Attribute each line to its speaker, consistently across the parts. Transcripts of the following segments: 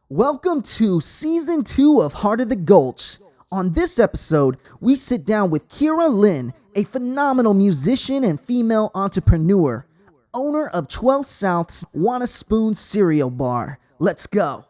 Speaker 1: Welcome to Season 2 of Heart of the Gulch. On this episode, we sit down with Kira Lynn, a phenomenal musician and female entrepreneur, owner of 12 South's Want a Spoon cereal bar. Let's go.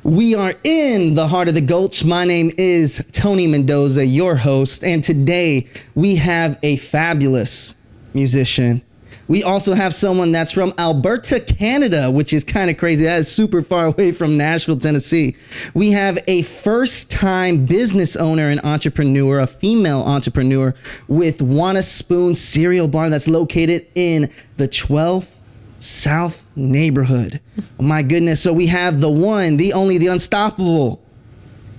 Speaker 1: We are in the Heart of the Gulch. My name is Tony Mendoza, your host, and today we have a fabulous musician. We also have someone that's from Alberta, Canada, which is kind of crazy. That is super far away from Nashville, Tennessee. We have a first-time business owner and entrepreneur, a female entrepreneur with Want a Spoon cereal bar that's located in the 12th South neighborhood. Oh my goodness. So we have the one, the only, the unstoppable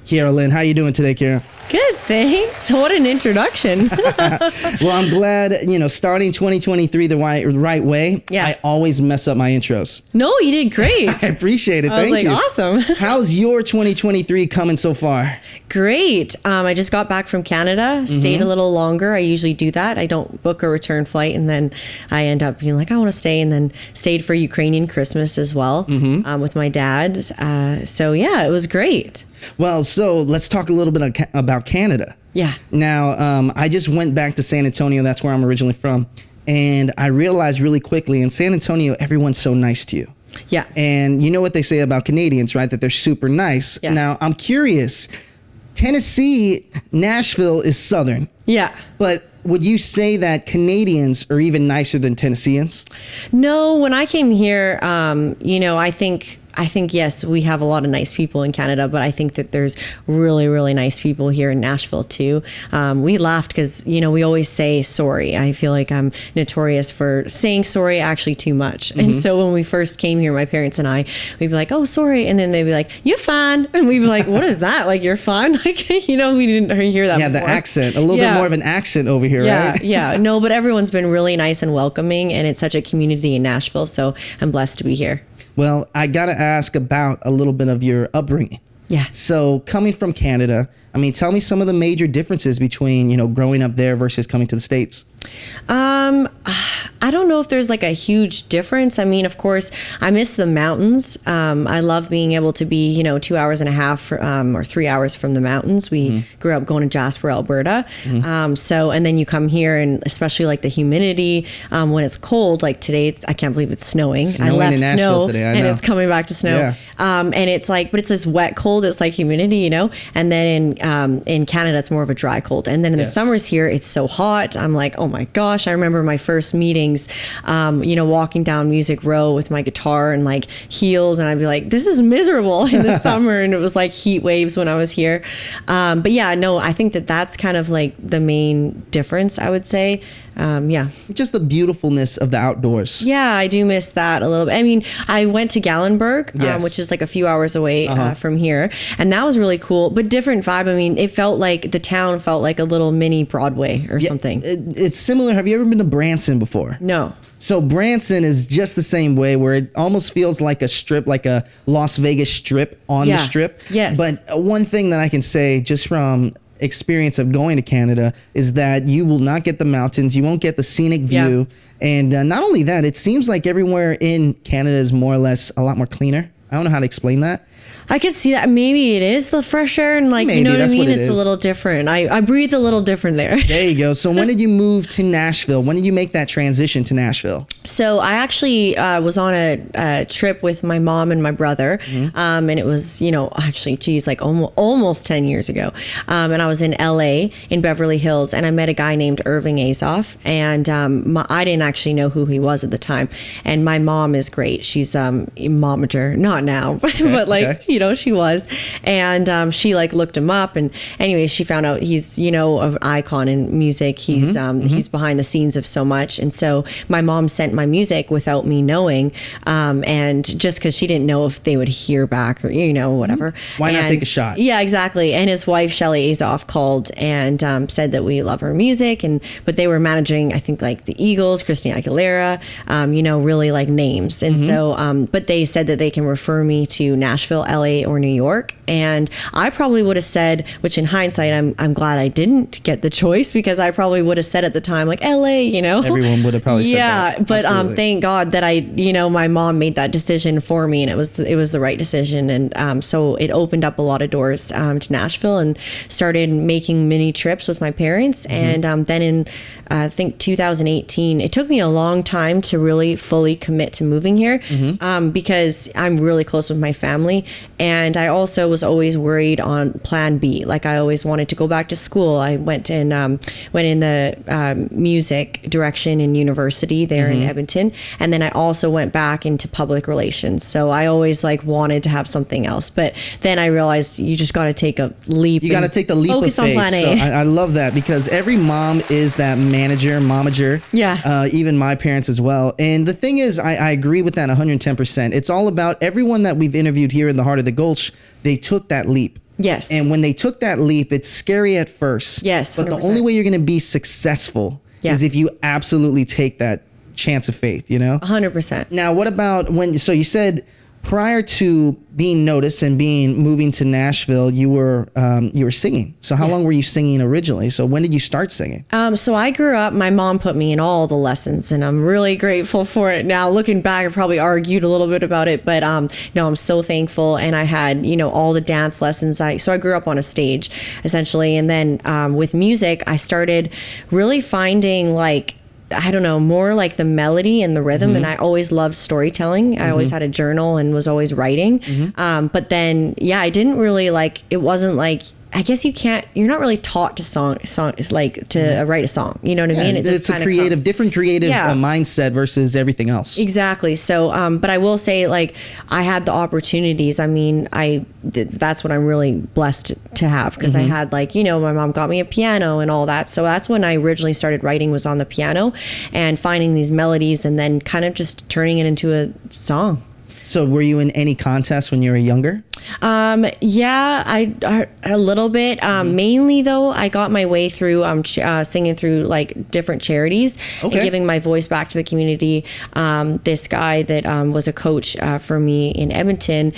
Speaker 1: Kira Lynn. How you doing today, Kira?
Speaker 2: Good, thanks. What an introduction.
Speaker 1: Well, I'm glad, starting 2023 the right way.
Speaker 2: Yeah.
Speaker 1: I always mess up my intros.
Speaker 2: No, you did great.
Speaker 1: I appreciate it. Thank you.
Speaker 2: Awesome.
Speaker 1: How's your 2023 coming so far?
Speaker 2: Great. I just got back from Canada, stayed a little longer. I usually do that. I don't book a return flight, and then I end up being like, I want to stay, and then stayed for Ukrainian Christmas as well with my dad. So yeah, it was great.
Speaker 1: Well, so let's talk a little bit about Canada.
Speaker 2: Yeah.
Speaker 1: Now, I just went back to San Antonio. That's where I'm originally from. And I realized really quickly in San Antonio, everyone's so nice to you.
Speaker 2: Yeah.
Speaker 1: And you know what they say about Canadians, right? That they're super nice.
Speaker 2: Yeah.
Speaker 1: Now, I'm curious. Tennessee, Nashville is Southern.
Speaker 2: Yeah.
Speaker 1: But would you say that Canadians are even nicer than Tennesseans?
Speaker 2: No, when I came here, I think, yes, we have a lot of nice people in Canada, but I think that there's really, really nice people here in Nashville too. We laughed because, we always say sorry. I feel like I'm notorious for saying sorry actually too much. And so when we first came here, my parents and I, we'd be like, oh, sorry. And then they'd be like, you're fine. And we'd be like, what is that? Like, you're fine? Like, we didn't hear that before.
Speaker 1: The accent, a little bit more of an accent over here, right?
Speaker 2: Yeah. No, but everyone's been really nice and welcoming, and it's such a community in Nashville. So I'm blessed to be here.
Speaker 1: Well, I got to ask about a little bit of your upbringing.
Speaker 2: Yeah.
Speaker 1: So coming from Canada, tell me some of the major differences between, growing up there versus coming to the States.
Speaker 2: I don't know if there's like a huge difference. Of course, I miss the mountains. I love being able to be, 2 hours and a half or 3 hours from the mountains. We grew up going to Jasper, Alberta. And then you come here, and especially like the humidity when it's cold, like today, I can't believe it's snowing. I left
Speaker 1: in Nashville
Speaker 2: snow
Speaker 1: today,
Speaker 2: and it's coming back to snow.
Speaker 1: Yeah.
Speaker 2: And it's like, but it's this wet cold. It's like humidity, and then in Canada, it's more of a dry cold. And then in the summers here, it's so hot. I'm like, oh my gosh. I remember my first meetings, walking down Music Row with my guitar and like heels. And I'd be like, this is miserable in the summer. And it was like heat waves when I was here. But yeah, no, I think that's kind of like the main difference, I would say.
Speaker 1: Just the beautifulness of the outdoors.
Speaker 2: Yeah, I do miss that a little bit. I went to Gallenberg, which is like a few hours away from here. And that was really cool, but different vibe. It felt like the town felt like a little mini Broadway or something.
Speaker 1: It's similar. Have you ever been to Branson before?
Speaker 2: No.
Speaker 1: So Branson is just the same way, where it almost feels like a strip, like a Las Vegas strip on the strip.
Speaker 2: Yes.
Speaker 1: But one thing that I can say just from experience of going to Canada is that you will not get the mountains. You won't get the scenic view. Yeah. And not only that, it seems like everywhere in Canada is more or less a lot more cleaner. I don't know how to explain that.
Speaker 2: I could see that. Maybe it is the fresh air, and like,
Speaker 1: maybe,
Speaker 2: you know what I mean?
Speaker 1: What
Speaker 2: it's a little different. I breathe a little different there.
Speaker 1: There you go. So when did you move to Nashville? When did you make that transition to Nashville?
Speaker 2: So I actually was on a trip with my mom and my brother. And it was, like almost 10 years ago. And I was in LA in Beverly Hills, and I met a guy named Irving Azoff. And I didn't actually know who he was at the time. And my mom is great. She's a momager, not now, but she was. And she like looked him up, and anyways, she found out he's, an icon in music. He's he's behind the scenes of so much. And so my mom sent my music without me knowing, and just because she didn't know if they would hear back or whatever.
Speaker 1: Why not take a shot?
Speaker 2: Yeah, exactly. And his wife Shelly Azoff called and said that we love her music, but they were managing, I think, like the Eagles, Christina Aguilera, really like names. And so but they said that they can refer me to Nashville Nashville, LA, or New York. And I probably would have said, which in hindsight, I'm glad I didn't get the choice, because I probably would have said at the time, like, LA, you know.
Speaker 1: Everyone would have probably said that.
Speaker 2: But thank God that my mom made that decision for me, and it was the right decision. And so it opened up a lot of doors to Nashville, and started making mini trips with my parents. And then in I think 2018, it took me a long time to really fully commit to moving here, because I'm really close with my family, and I also was always worried on plan B. Like, I always wanted to go back to school. I went in the music direction in university there in Edmonton, and then I also went back into public relations. So I always wanted to have something else, but then I realized you just got to take a leap.
Speaker 1: You got to take the leap of faith.
Speaker 2: Focus on plan A.
Speaker 1: So I love that, because every mom is that manager, momager.
Speaker 2: Yeah.
Speaker 1: Even my parents as well. And the thing is, I agree with that 110%. It's all about everyone that we've interviewed here in the Heart of the Gulch. They took that leap.
Speaker 2: Yes.
Speaker 1: And when they took that leap, it's scary at first.
Speaker 2: Yes. 100%.
Speaker 1: But the only way you're going to be successful is if you absolutely take that chance of faith, you know?
Speaker 2: 100%.
Speaker 1: Now, what about so you said prior to being noticed and moving to Nashville, you were singing. So how long were you singing originally? So when did you start singing?
Speaker 2: So I grew up, my mom put me in all the lessons, and I'm really grateful for it. Now, looking back, I probably argued a little bit about it, but no, I'm so thankful. And I had, all the dance lessons. So I grew up on a stage, essentially. And then with music, I started really finding I don't know, more like the melody and the rhythm. And I always loved storytelling. I always had a journal and was always writing. But then, I didn't really it wasn't I guess you're not really taught to write a song. You know what I mean?
Speaker 1: It's a different creative mindset versus everything else.
Speaker 2: Exactly. So, but I will say, I had the opportunities. I mean, that's what I'm really blessed to have, because I had my mom got me a piano and all that. So that's when I originally started writing, was on the piano, and finding these melodies and then kind of just turning it into a song.
Speaker 1: So were you in any contests when you were younger?
Speaker 2: I a little bit. Mainly though, I got my way through singing through different charities and giving my voice back to the community. This guy that was a coach for me in Edmonton,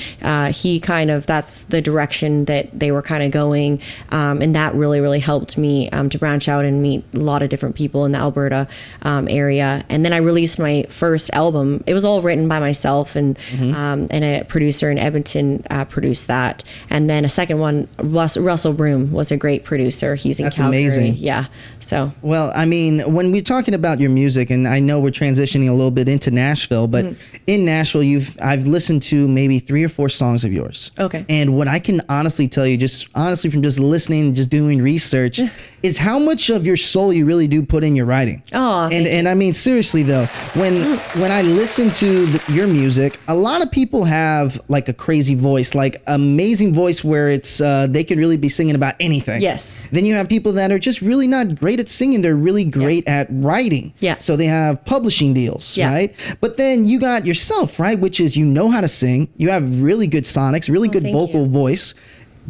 Speaker 2: he that's the direction that they were kind of going, and that really, really helped me to branch out and meet a lot of different people in the Alberta area. And then I released my first album. It was all written by myself, and a producer in Edmonton produced that. And then a second one, Russell Broom was a great producer. He's in Calgary. That's amazing. Yeah. So.
Speaker 1: Well, I mean, when we're talking about your music, and I know we're transitioning a little bit into Nashville, but in Nashville, I've listened to maybe 3 or 4 songs of yours.
Speaker 2: Okay.
Speaker 1: And what I can honestly tell you, from just listening, just doing research, is how much of your soul you really do put in your writing.
Speaker 2: Oh,
Speaker 1: and I mean, seriously though, when I listen to your music, a lot of people have a crazy voice, amazing voice where it's they could really be singing about anything.
Speaker 2: Yes.
Speaker 1: Then you have people that are just really not great at singing. They're really great at writing.
Speaker 2: Yeah.
Speaker 1: So they have publishing deals, right? But then you got yourself, right? Which is, how to sing. You have really good sonics, really good vocal voice.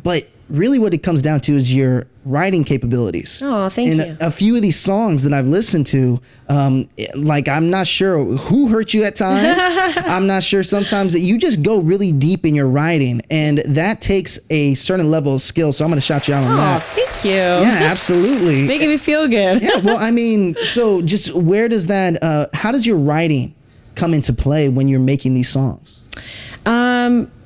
Speaker 1: But really what it comes down to is your writing capabilities.
Speaker 2: Oh, thank you.
Speaker 1: And a few of these songs that I've listened to, I'm not sure who hurt you at times. I'm not sure sometimes that you just go really deep in your writing, and that takes a certain level of skill. So I'm going to shout you out on that.
Speaker 2: Oh, thank you.
Speaker 1: Yeah, absolutely.
Speaker 2: Making me feel good.
Speaker 1: Yeah, well, I mean, so just where does that, how does your writing come into play when you're making these songs?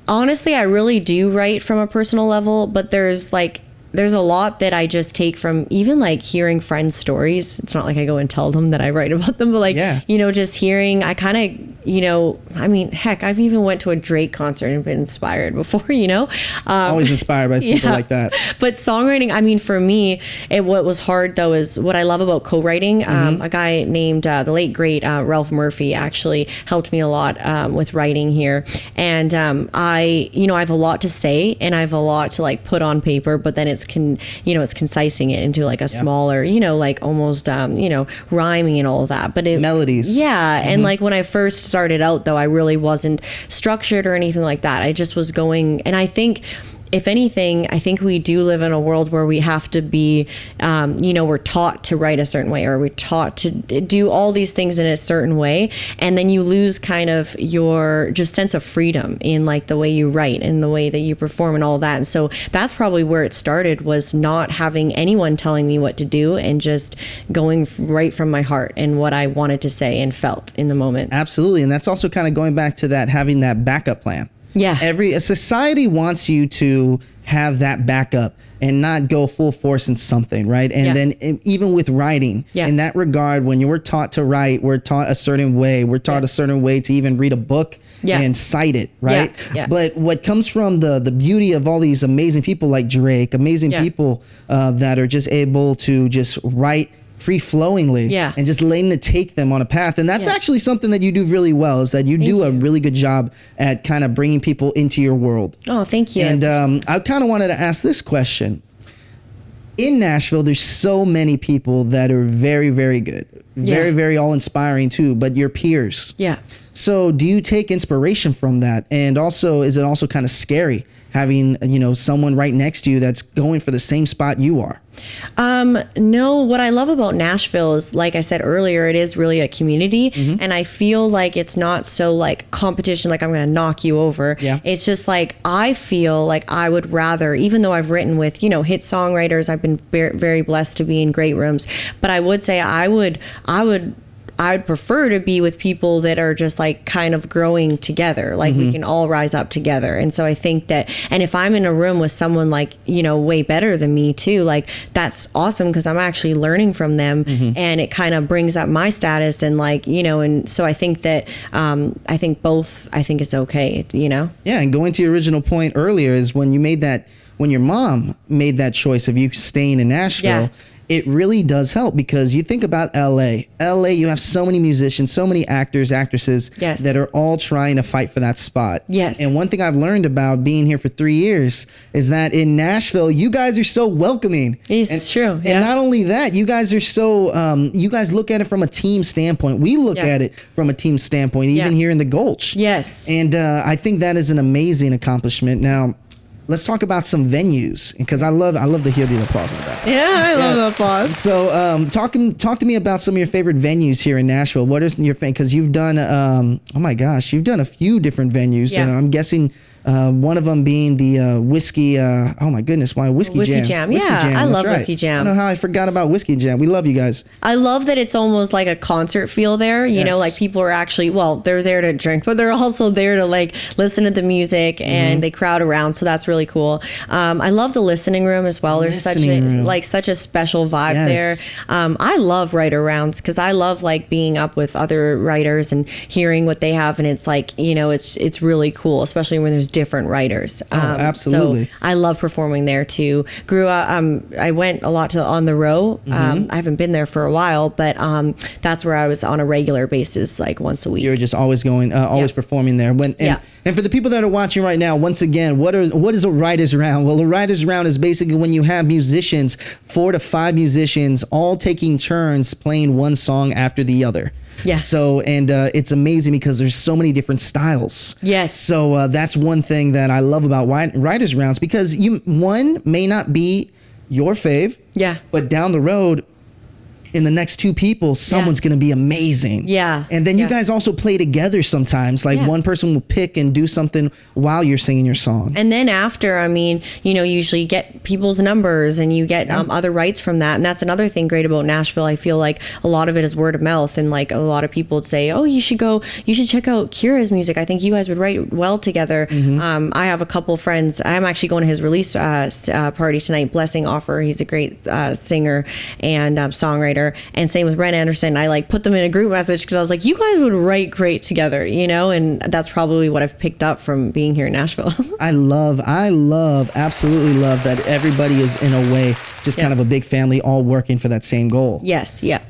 Speaker 2: Honestly, I really do write from a personal level, but there's a lot that I just take from even hearing friends' stories. It's not like I go and tell them that I write about them, but just hearing, I kind of, I mean, heck, I've even went to a Drake concert and been inspired before,
Speaker 1: Always inspired by people like that.
Speaker 2: But songwriting, I mean, for me, what was hard though is what I love about co-writing. A guy named the late great Ralph Murphy actually helped me a lot with writing here. And I have a lot to say and I have a lot to put on paper, but then it's concising it into a smaller, almost rhyming and all of that, but
Speaker 1: melodies.
Speaker 2: Yeah. And when I first started out though, I really wasn't structured or anything like that. I just was going, and I think if anything, I think we do live in a world where we have to be, we're taught to write a certain way, or we're taught to do all these things in a certain way. And then you lose kind of your just sense of freedom in like the way you write and the way that you perform and all that. And so that's probably where it started, was not having anyone telling me what to do and just going right from my heart and what I wanted to say and felt in the moment.
Speaker 1: Absolutely. And that's also kind of going back to that, having that backup plan.
Speaker 2: Yeah.
Speaker 1: A society wants you to have that backup and not go full force in something, right? And then even with writing, in that regard, when you were taught to write, we're taught a certain way. We're taught a certain way to even read a book and cite it, right? But what comes from the beauty of all these amazing people like Drake, amazing people that are just able to just write free-flowingly and just letting it take them on a path. And that's actually something that you do really well, is that you do a really good job at kind of bringing people into your world.
Speaker 2: Oh, thank you.
Speaker 1: And I kind of wanted to ask this question. In Nashville, there's so many people that are very, very good. Very, very all-inspiring too, but your peers. Yeah. So do you take inspiration from that? And also, is it also kind of scary having, someone right next to you that's going for the same spot you are?
Speaker 2: No, what I love about Nashville is, like I said earlier, it is really a community. And I feel like it's not so like competition, like I'm going to knock you over. It's just like, I feel like I would rather, even though I've written with, hit songwriters, I've been very blessed to be in great rooms, but I would say I would prefer to be with people that are just like kind of growing together, like we can all rise up together. And so I think that, and if I'm in a room with someone like, way better than me too, like that's awesome, because I'm actually learning from them and it kind of brings up my status and like, and so I think that, I think it's okay, Yeah.
Speaker 1: And going to your original point earlier is when your mom made that choice of you staying in Nashville, it really does help, because you think about LA, you have so many musicians, so many actors, actresses that are all trying to fight for that spot. And one thing I've learned about being here for 3 years is that in Nashville, you guys are so welcoming.
Speaker 2: It's true.
Speaker 1: And not only that, you guys are so, you guys look at it from a team standpoint. We look at it from a team standpoint, even here in the Gulch. And I think that is an amazing accomplishment. Now, let's talk about some venues, because I love to hear the applause in the back.
Speaker 2: I love the applause.
Speaker 1: So, talk to me about some of your favorite venues here in Nashville. What is your favorite? Because you've done, you've done a few different venues. I'm guessing one of them being the whiskey. Oh my goodness, why Whiskey Jam?
Speaker 2: Whiskey Jam. I love Whiskey Jam.
Speaker 1: I don't know how I forgot about Whiskey Jam. We love you guys.
Speaker 2: I love that it's almost like a concert feel there. You know, like people are actually, they're there to drink, but they're also there to like listen to the music and they crowd around. So that's really cool. I love the listening room as well. There's such a special vibe there. I love writer rounds, because I love like being up with other writers and hearing what they have, and it's like, it's really cool, especially when there's different writers.
Speaker 1: Absolutely.
Speaker 2: So I love performing there too. Grew up, I went a lot to On the Row. I haven't been there for a while, but that's where I was on a regular basis, like once a week.
Speaker 1: You're just always going, always performing there. And for the people that are watching right now, once again, what is a writer's round? Well, a writer's round is basically when you have musicians, 4 to 5 musicians, all taking turns playing one song after the other. So, and it's amazing because there's so many different styles. So that's one thing that I love about writers' rounds, because one may not be your fave. But down the road, in the next 2 people, someone's going to be amazing. And then you guys also play together sometimes. Like one person will pick and do something while you're singing your song.
Speaker 2: And then after, usually you get people's numbers and you get other rights from that. And that's another thing great about Nashville. I feel like a lot of it is word of mouth. And like a lot of people would say, oh, you should check out Kira's music. I think you guys would write well together. I have a couple friends. I'm actually going to his release party tonight. Blessing Offer. He's a great singer and songwriter. And same with Brent Anderson. I like put them in a group message because I was like, you guys would write great together, and that's probably what I've picked up from being here in Nashville.
Speaker 1: I absolutely love that everybody is in a way just kind of a big family, all working for that same goal.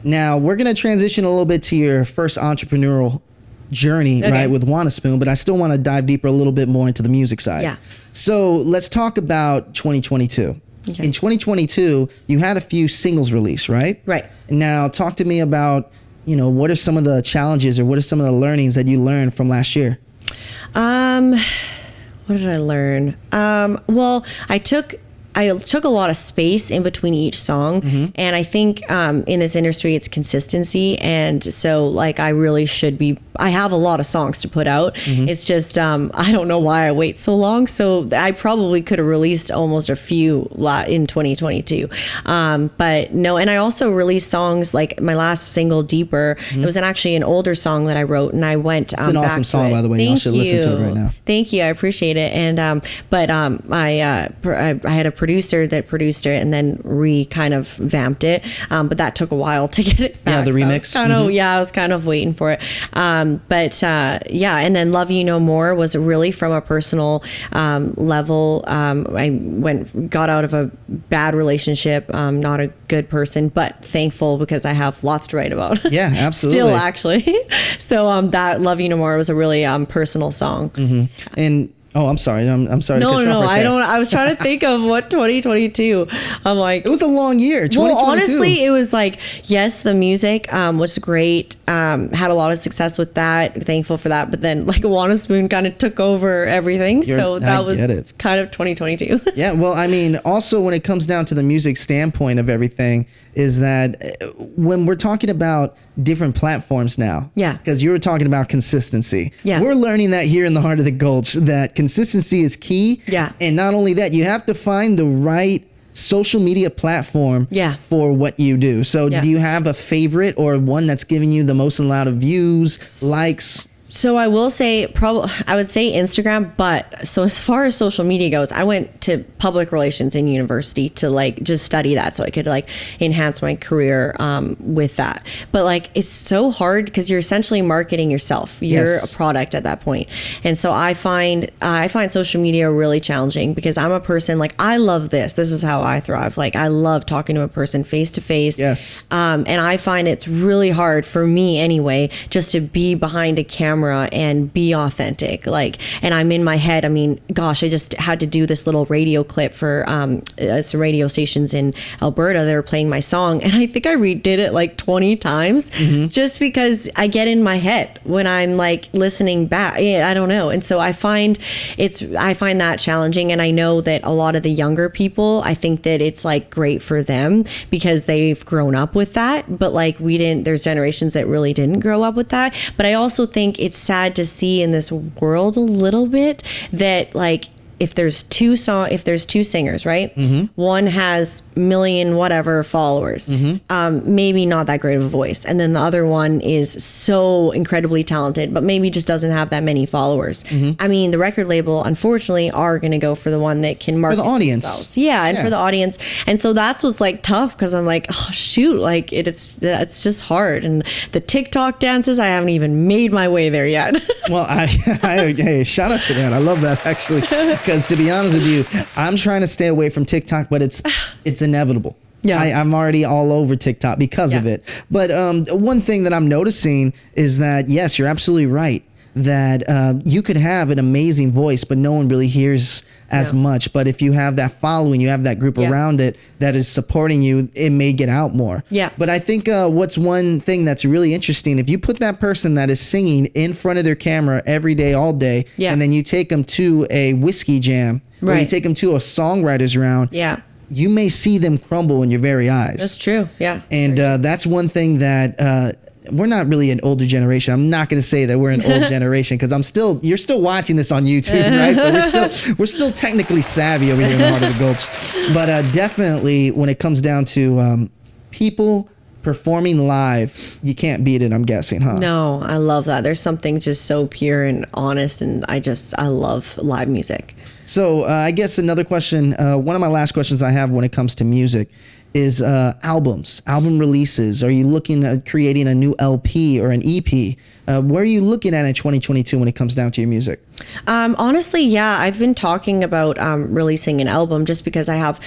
Speaker 1: Now we're going to transition a little bit to your first entrepreneurial journey, right, with Wanna Spoon, but I still want to dive deeper a little bit more into the music side. So let's talk about 2022. In 2022, you had a few singles released, right? Now, talk to me about, what are some of the challenges or what are some of the learnings that you learned from last year?
Speaker 2: What did I learn? Well, I took a lot of space in between each song. And I think in this industry, it's consistency. And so like I really should be, I have a lot of songs to put out. It's just, I don't know why I wait so long. So I probably could have released almost a few in 2022. But no, and I also released songs like my last single, Deeper. It was actually an older song that I wrote, and I went
Speaker 1: It's an
Speaker 2: back
Speaker 1: awesome song,
Speaker 2: to it.
Speaker 1: by the way.
Speaker 2: Thank
Speaker 1: Y'all should listen to it right now.
Speaker 2: Thank you. I appreciate it. And I had a producer that produced it and then kind of vamped it. But that took a while to get it back.
Speaker 1: Yeah, the remix.
Speaker 2: I was kind of waiting for it. And then Love You No More was really from a personal level. I got out of a bad relationship, not a good person, but thankful because I have lots to write about.
Speaker 1: Yeah, absolutely.
Speaker 2: Still, actually. So that Love You No More was a really personal song.
Speaker 1: And I'm sorry. I'm sorry.
Speaker 2: No,
Speaker 1: to cut you off right there.
Speaker 2: I was trying to think of what 2022. I'm like,
Speaker 1: It was a long year. 2022.
Speaker 2: well, honestly, it was like, yes, the music was great. Had a lot of success with that. Thankful for that. But then like Wanna Spoon kind of took over everything. So that was kind of 2022.
Speaker 1: Yeah. Well, I mean, also when it comes down to the music standpoint of everything, is that when we're talking about different platforms now, because you were talking about consistency, we're learning that here in the heart of the Gulch, that consistency is key. And not only that, you have to find the right social media platform for what you do. So do you have a favorite or one that's giving you the most amount of views, likes?
Speaker 2: So I will say, I would say Instagram, but so as far as social media goes, I went to public relations in university to like just study that so I could like enhance my career with that. But like it's so hard because you're essentially marketing yourself. You're a product at that point. And so I find social media really challenging because I'm a person like, I love this. This is how I thrive. Like I love talking to a person face to face. And I find it's really hard for me anyway, just to be behind a camera and be authentic. Like, and I'm in my head. I mean, gosh, I just had to do this little radio clip for some radio stations in Alberta. They were playing my song, and I think I redid it like 20 times just because I get in my head when I'm like listening back. I don't know. And so I find that challenging. And I know that a lot of the younger people, I think that it's like great for them because they've grown up with that. But like there's generations that really didn't grow up with that. But I also think it's sad to see in this world a little bit that like if there's two singers, right? One has million whatever followers, maybe not that great of a voice, and then the other one is so incredibly talented, but maybe just doesn't have that many followers. I mean, the record label, unfortunately, are going to go for the one that can market
Speaker 1: for the audience.
Speaker 2: Themselves. For the audience, and so that's what's like tough because I'm like, oh shoot, like it's just hard, and the TikTok dances, I haven't even made my way there yet.
Speaker 1: Well, hey, shout out to that. I love that actually. Because to be honest with you, I'm trying to stay away from TikTok, but it's inevitable. I'm already all over TikTok because of it. But one thing that I'm noticing is that, yes, you're absolutely right, that you could have an amazing voice, but no one really hears as much. But if you have that following, you have that group around it that is supporting you, it may get out more. But I think what's one thing that's really interesting, if you put that person that is singing in front of their camera every day, all day, and then you take them to a whiskey jam, or you take them to a songwriters round, you may see them crumble in your very eyes.
Speaker 2: That's true.
Speaker 1: And that's one thing that we're not really an older generation. I'm not going to say that we're an old generation because you're still watching this on YouTube, right? So we're still technically savvy over here in the heart of the Gulch. But definitely when it comes down to people performing live, you can't beat it, I'm guessing, huh?
Speaker 2: No, I love that. There's something just so pure and honest, and I love live music.
Speaker 1: So I guess another question, one of my last questions I have when it comes to music is album releases. Are you looking at creating a new LP or an EP? Where are you looking at in 2022 when it comes down to your music?
Speaker 2: Honestly, I've been talking about releasing an album just because I have,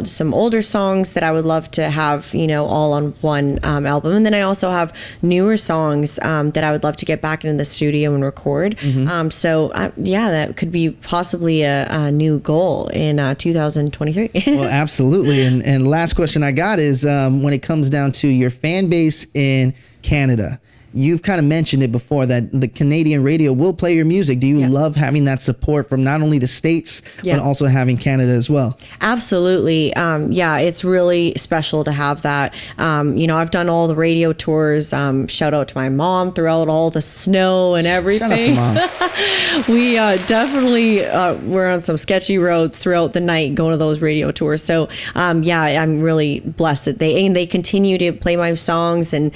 Speaker 2: some older songs that I would love to have, all on one album. And then I also have newer songs that I would love to get back into the studio and record. That could be possibly a new goal in 2023.
Speaker 1: Well, absolutely. And last question I got is when it comes down to your fan base in Canada you've kind of mentioned it before that the Canadian radio will play your music. Do you love having that support from not only the States, but also having Canada as well?
Speaker 2: Absolutely. Yeah, it's really special to have that. You know, I've done all the radio tours. Shout out to my mom throughout all the snow and everything.
Speaker 1: Shout out to Mom.
Speaker 2: We definitely were on some sketchy roads throughout the night going to those radio tours. So yeah, I'm really blessed that they continue to play my songs, and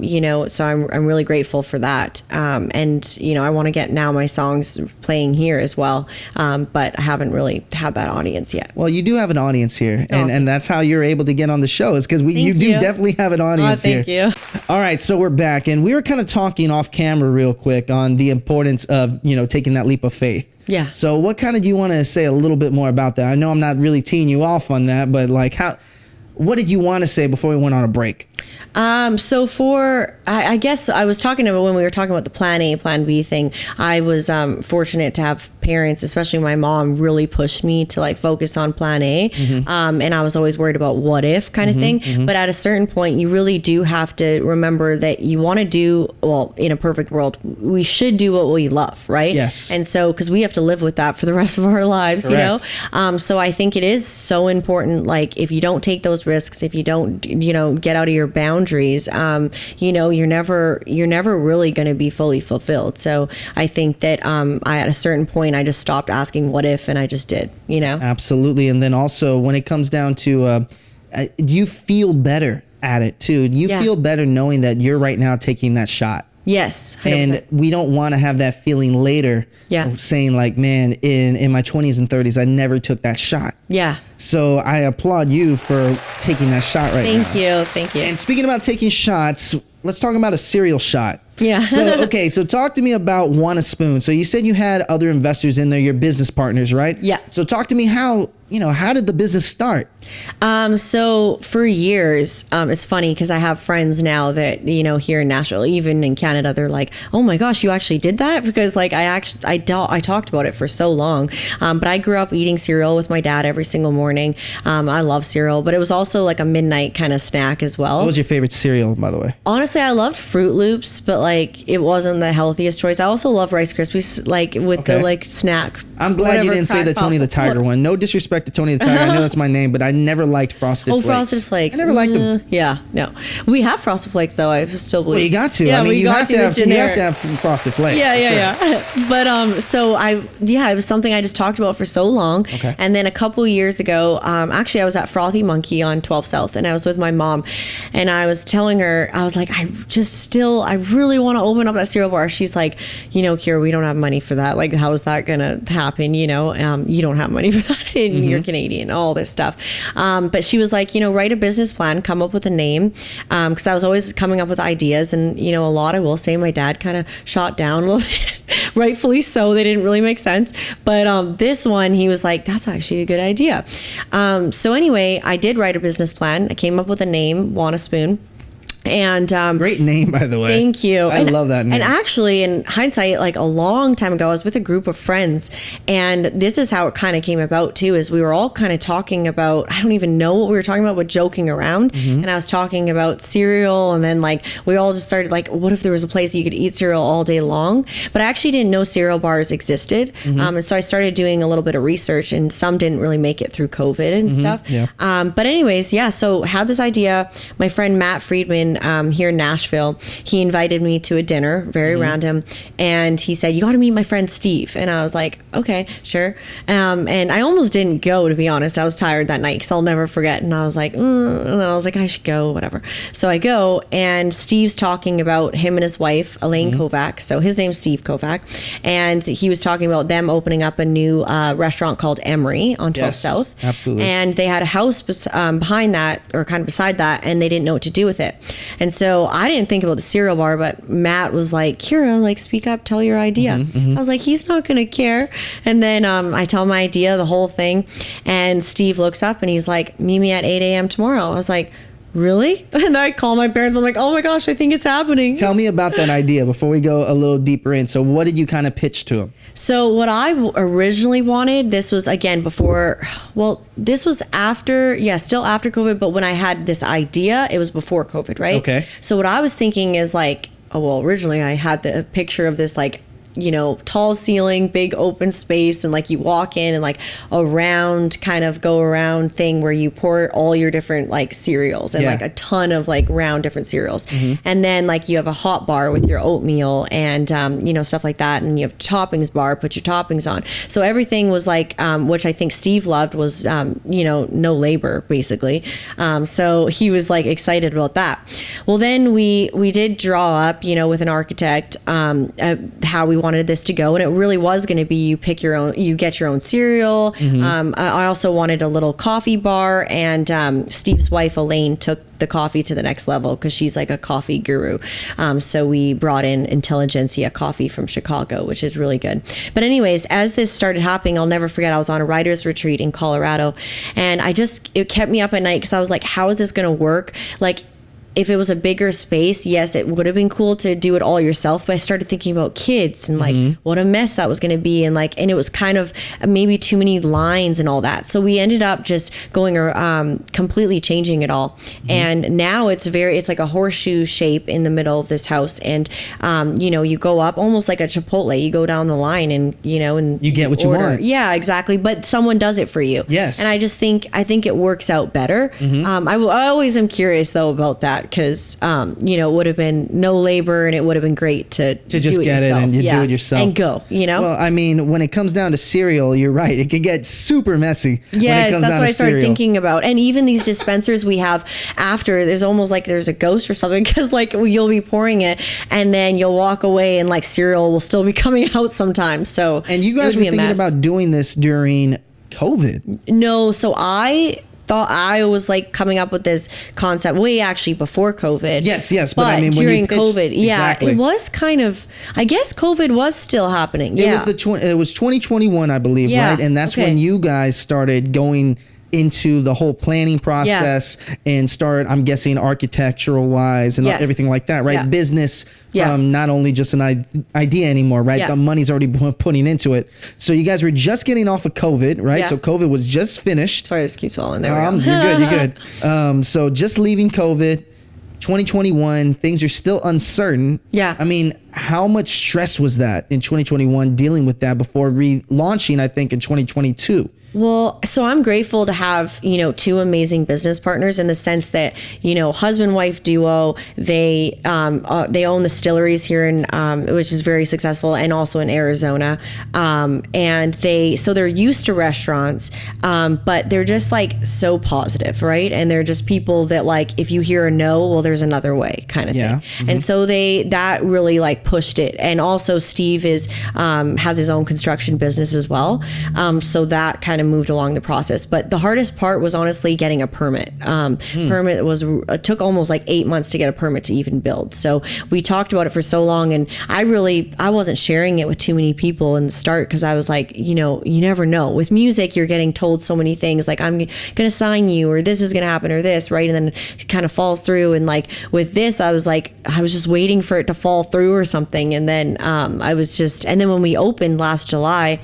Speaker 2: you know, so I'm really grateful for that. And you know, I want to get now my songs playing here as well, but I haven't really had that audience yet.
Speaker 1: Well, you do have an audience here, and that's how you're able to get on the show, is because you do definitely have an audience here.
Speaker 2: Thank you.
Speaker 1: All right, so we're back, and we were kind of talking off camera real quick on the importance of, you know, taking that leap of faith.
Speaker 2: Yeah.
Speaker 1: So what kind of do you want to say a little bit more about that? I know I'm not really teeing you off on that, but like what did you want to say before we went on a break?
Speaker 2: So I guess I was talking about when we were talking about the plan A, plan B thing, I was fortunate to have parents, especially my mom, really pushed me to like focus on plan A. And I was always worried about what if kind of thing. But at a certain point, you really do have to remember that you want to do, well, in a perfect world, we should do what we love, right?
Speaker 1: Yes.
Speaker 2: And so, because we have to live with that for the rest of our lives,
Speaker 1: Correct.
Speaker 2: you know? So I think it is so important, like if you don't take those risks, if you don't, you know, get out of your boundaries, you know, you're never really going to be fully fulfilled. So I think that at a certain point, I just stopped asking what if, and I just did, you know?
Speaker 1: Absolutely. And then also when it comes down to, you feel better at it too. You feel better knowing that you're right now taking that shot.
Speaker 2: Yes. 100%.
Speaker 1: And we don't want to have that feeling later, saying like, man, in my 20s and 30s, I never took that shot.
Speaker 2: Yeah.
Speaker 1: So I applaud you for taking that shot right now.
Speaker 2: Thank you.
Speaker 1: And speaking about taking shots, let's talk about a cereal shot.
Speaker 2: Yeah.
Speaker 1: So talk to me about Want a Spoon. So you said you had other investors in there, your business partners, right?
Speaker 2: Yeah.
Speaker 1: So talk to me how did the business start?
Speaker 2: So for years, it's funny because I have friends now that, you know, here in Nashville, even in Canada, they're like, oh my gosh, you actually did that? Because like I talked about it for so long. But I grew up eating cereal with my dad every single morning. I love cereal, but it was also like a midnight kind of snack as well.
Speaker 1: What was your favorite cereal, by the way?
Speaker 2: Honestly, I loved Fruit Loops, but like it wasn't the healthiest choice. I also love Rice Krispies, like with the like snack.
Speaker 1: I'm glad you didn't say the Tony the Tiger one. No disrespect to Tony the Tiger. I know that's my name, but I never liked Frosted Flakes.
Speaker 2: Oh, Frosted Flakes.
Speaker 1: I never liked them.
Speaker 2: Yeah, no. We have Frosted Flakes though. I still believe.
Speaker 1: Well, you got to.
Speaker 2: Yeah,
Speaker 1: I mean, you have to
Speaker 2: generic.
Speaker 1: have Frosted Flakes.
Speaker 2: Yeah. But so it was something I just talked about for so long.
Speaker 1: Okay.
Speaker 2: And then a couple years ago, actually I was at Frothy Monkey on 12 South, and I was with my mom, and I was telling her, I was like, I really want to open up that cereal bar. She's like, you know, Kira, we don't have money for that. Like, how is that gonna happen? You know, you don't have money for that, and you're Canadian, all this stuff. But she was like, you know, write a business plan, come up with a name, because I was always coming up with ideas, and you know, a lot, I will say, my dad kind of shot down a little bit, rightfully so. They didn't really make sense, but this one, he was like, that's actually a good idea. So anyway, I did write a business plan. I came up with a name, Want a Spoon. And
Speaker 1: great name, by the way.
Speaker 2: Thank you.
Speaker 1: I love that name.
Speaker 2: And actually, in hindsight, like a long time ago, I was with a group of friends, and this is how it kind of came about too. Is we were all kind of talking about, I don't even know what we were talking about, but joking around. And I was talking about cereal, and then like we all just started like, what if there was a place you could eat cereal all day long? But I actually didn't know cereal bars existed, and so I started doing a little bit of research, and some didn't really make it through COVID and stuff.
Speaker 1: Yeah.
Speaker 2: But anyways, yeah. So had this idea. My friend Matt Friedman, here in Nashville, he invited me to a dinner, very random, and he said, you got to meet my friend Steve. And I was like, okay, sure. And I almost didn't go, to be honest. I was tired that night, because I'll never forget. And I was like, and then I was like, I should go, whatever. So I go, and Steve's talking about him and his wife, Elaine Kovac. So his name's Steve Kovac. And he was talking about them opening up a new restaurant called Emery on 12 South.
Speaker 1: Absolutely.
Speaker 2: And they had a house behind that, or kind of beside that, and they didn't know what to do with it. And so I didn't think about the cereal bar, but Matt was like, Kira, like, speak up, tell your idea. I was like, he's not going to care. And then I tell my idea, the whole thing. And Steve looks up and he's like, meet me at 8 a.m. tomorrow. I was like, really? And I call my parents. I'm like, oh my gosh, I think it's happening.
Speaker 1: Tell me about that idea before we go a little deeper in. So what did you kind of pitch to him?
Speaker 2: So what I originally wanted, this was again before, well, this was after, still after COVID, but when I had this idea, it was before COVID, right?
Speaker 1: Okay.
Speaker 2: So what I was thinking is like, well, originally I had the picture of this like, you know, tall ceiling, big open space, and like you walk in and like a round kind of go around thing where you pour all your different like cereals and like a ton of like round different cereals. And then like you have a hot bar with your oatmeal and, you know, stuff like that. And you have toppings bar, put your toppings on. So everything was like, which I think Steve loved was, you know, no labor basically. So he was like excited about that. Well, then we did draw up, you know, with an architect, how we wanted this to go, and it really was going to be you pick your own, you get your own cereal. I also wanted a little coffee bar, and Steve's wife Elaine took the coffee to the next level because she's like a coffee guru. So we brought in Intelligentsia coffee from Chicago, which is really good. But anyways, as this started happening, I'll never forget, I was on a writer's retreat in Colorado, and it kept me up at night because I was like, how is this going to work? Like, if it was a bigger space, yes, it would have been cool to do it all yourself. But I started thinking about kids and like what a mess that was going to be. And it was kind of maybe too many lines and all that. So we ended up just going completely changing it all. And now it's like a horseshoe shape in the middle of this house. And, you know, you go up almost like a Chipotle. You go down the line and, you know, and
Speaker 1: you get what you want.
Speaker 2: Yeah, exactly. But someone does it for you.
Speaker 1: Yes.
Speaker 2: And I think it works out better. I always am curious though about that. Because, you know, it would have been no labor and it would have been great to
Speaker 1: just
Speaker 2: do it
Speaker 1: get
Speaker 2: yourself.
Speaker 1: it and you do it yourself.
Speaker 2: And go, you know?
Speaker 1: Well, I mean, when it comes down to cereal, you're right. It can get super messy.
Speaker 2: Yes,
Speaker 1: when it comes
Speaker 2: that's
Speaker 1: down
Speaker 2: what
Speaker 1: to
Speaker 2: I started
Speaker 1: cereal.
Speaker 2: thinking about. And even these dispensers we have after, there's almost like there's a ghost or something because like you'll be pouring it and then you'll walk away and like cereal will still be coming out sometimes. So
Speaker 1: and you guys were thinking about doing this during COVID.
Speaker 2: No, so I thought I was like coming up with this concept way actually before COVID.
Speaker 1: Yes, but I mean when
Speaker 2: during
Speaker 1: you pitched,
Speaker 2: COVID,
Speaker 1: exactly.
Speaker 2: it was kind of. I guess COVID was still happening.
Speaker 1: It was 2021, I believe, right? And that's when you guys started going into the whole planning process and start, I'm guessing, architectural wise and everything like that, right? Business from not only just an idea anymore, right? The money's already putting into it. So you guys were just getting off of COVID, right? So COVID was just finished.
Speaker 2: Sorry, this keeps falling. There we go.
Speaker 1: You're good. So just leaving COVID, 2021, things are still uncertain.
Speaker 2: Yeah.
Speaker 1: I mean, how much stress was that in 2021 dealing with that before relaunching, I think, in 2022?
Speaker 2: Well, so I'm grateful to have, you know, two amazing business partners in the sense that, you know, husband-wife duo, they own distilleries here in, which is very successful, and also in Arizona. And they're used to restaurants, but they're just like so positive, right? And they're just people that like, if you hear a no, well, there's another way kind of thing. And so that really like pushed it. And also Steve has his own construction business as well. So that kind of moved along the process. But the hardest part was honestly getting a permit. Permit it took almost like 8 months to get a permit to even build. So we talked about it for so long, and I wasn't sharing it with too many people in the start because I was like, you know, you never know. With music, you're getting told so many things like, I'm gonna sign you, or this is gonna happen, or this, right? And then it kind of falls through. And like with this, I was just waiting for it to fall through or something. And then and then when we opened last July,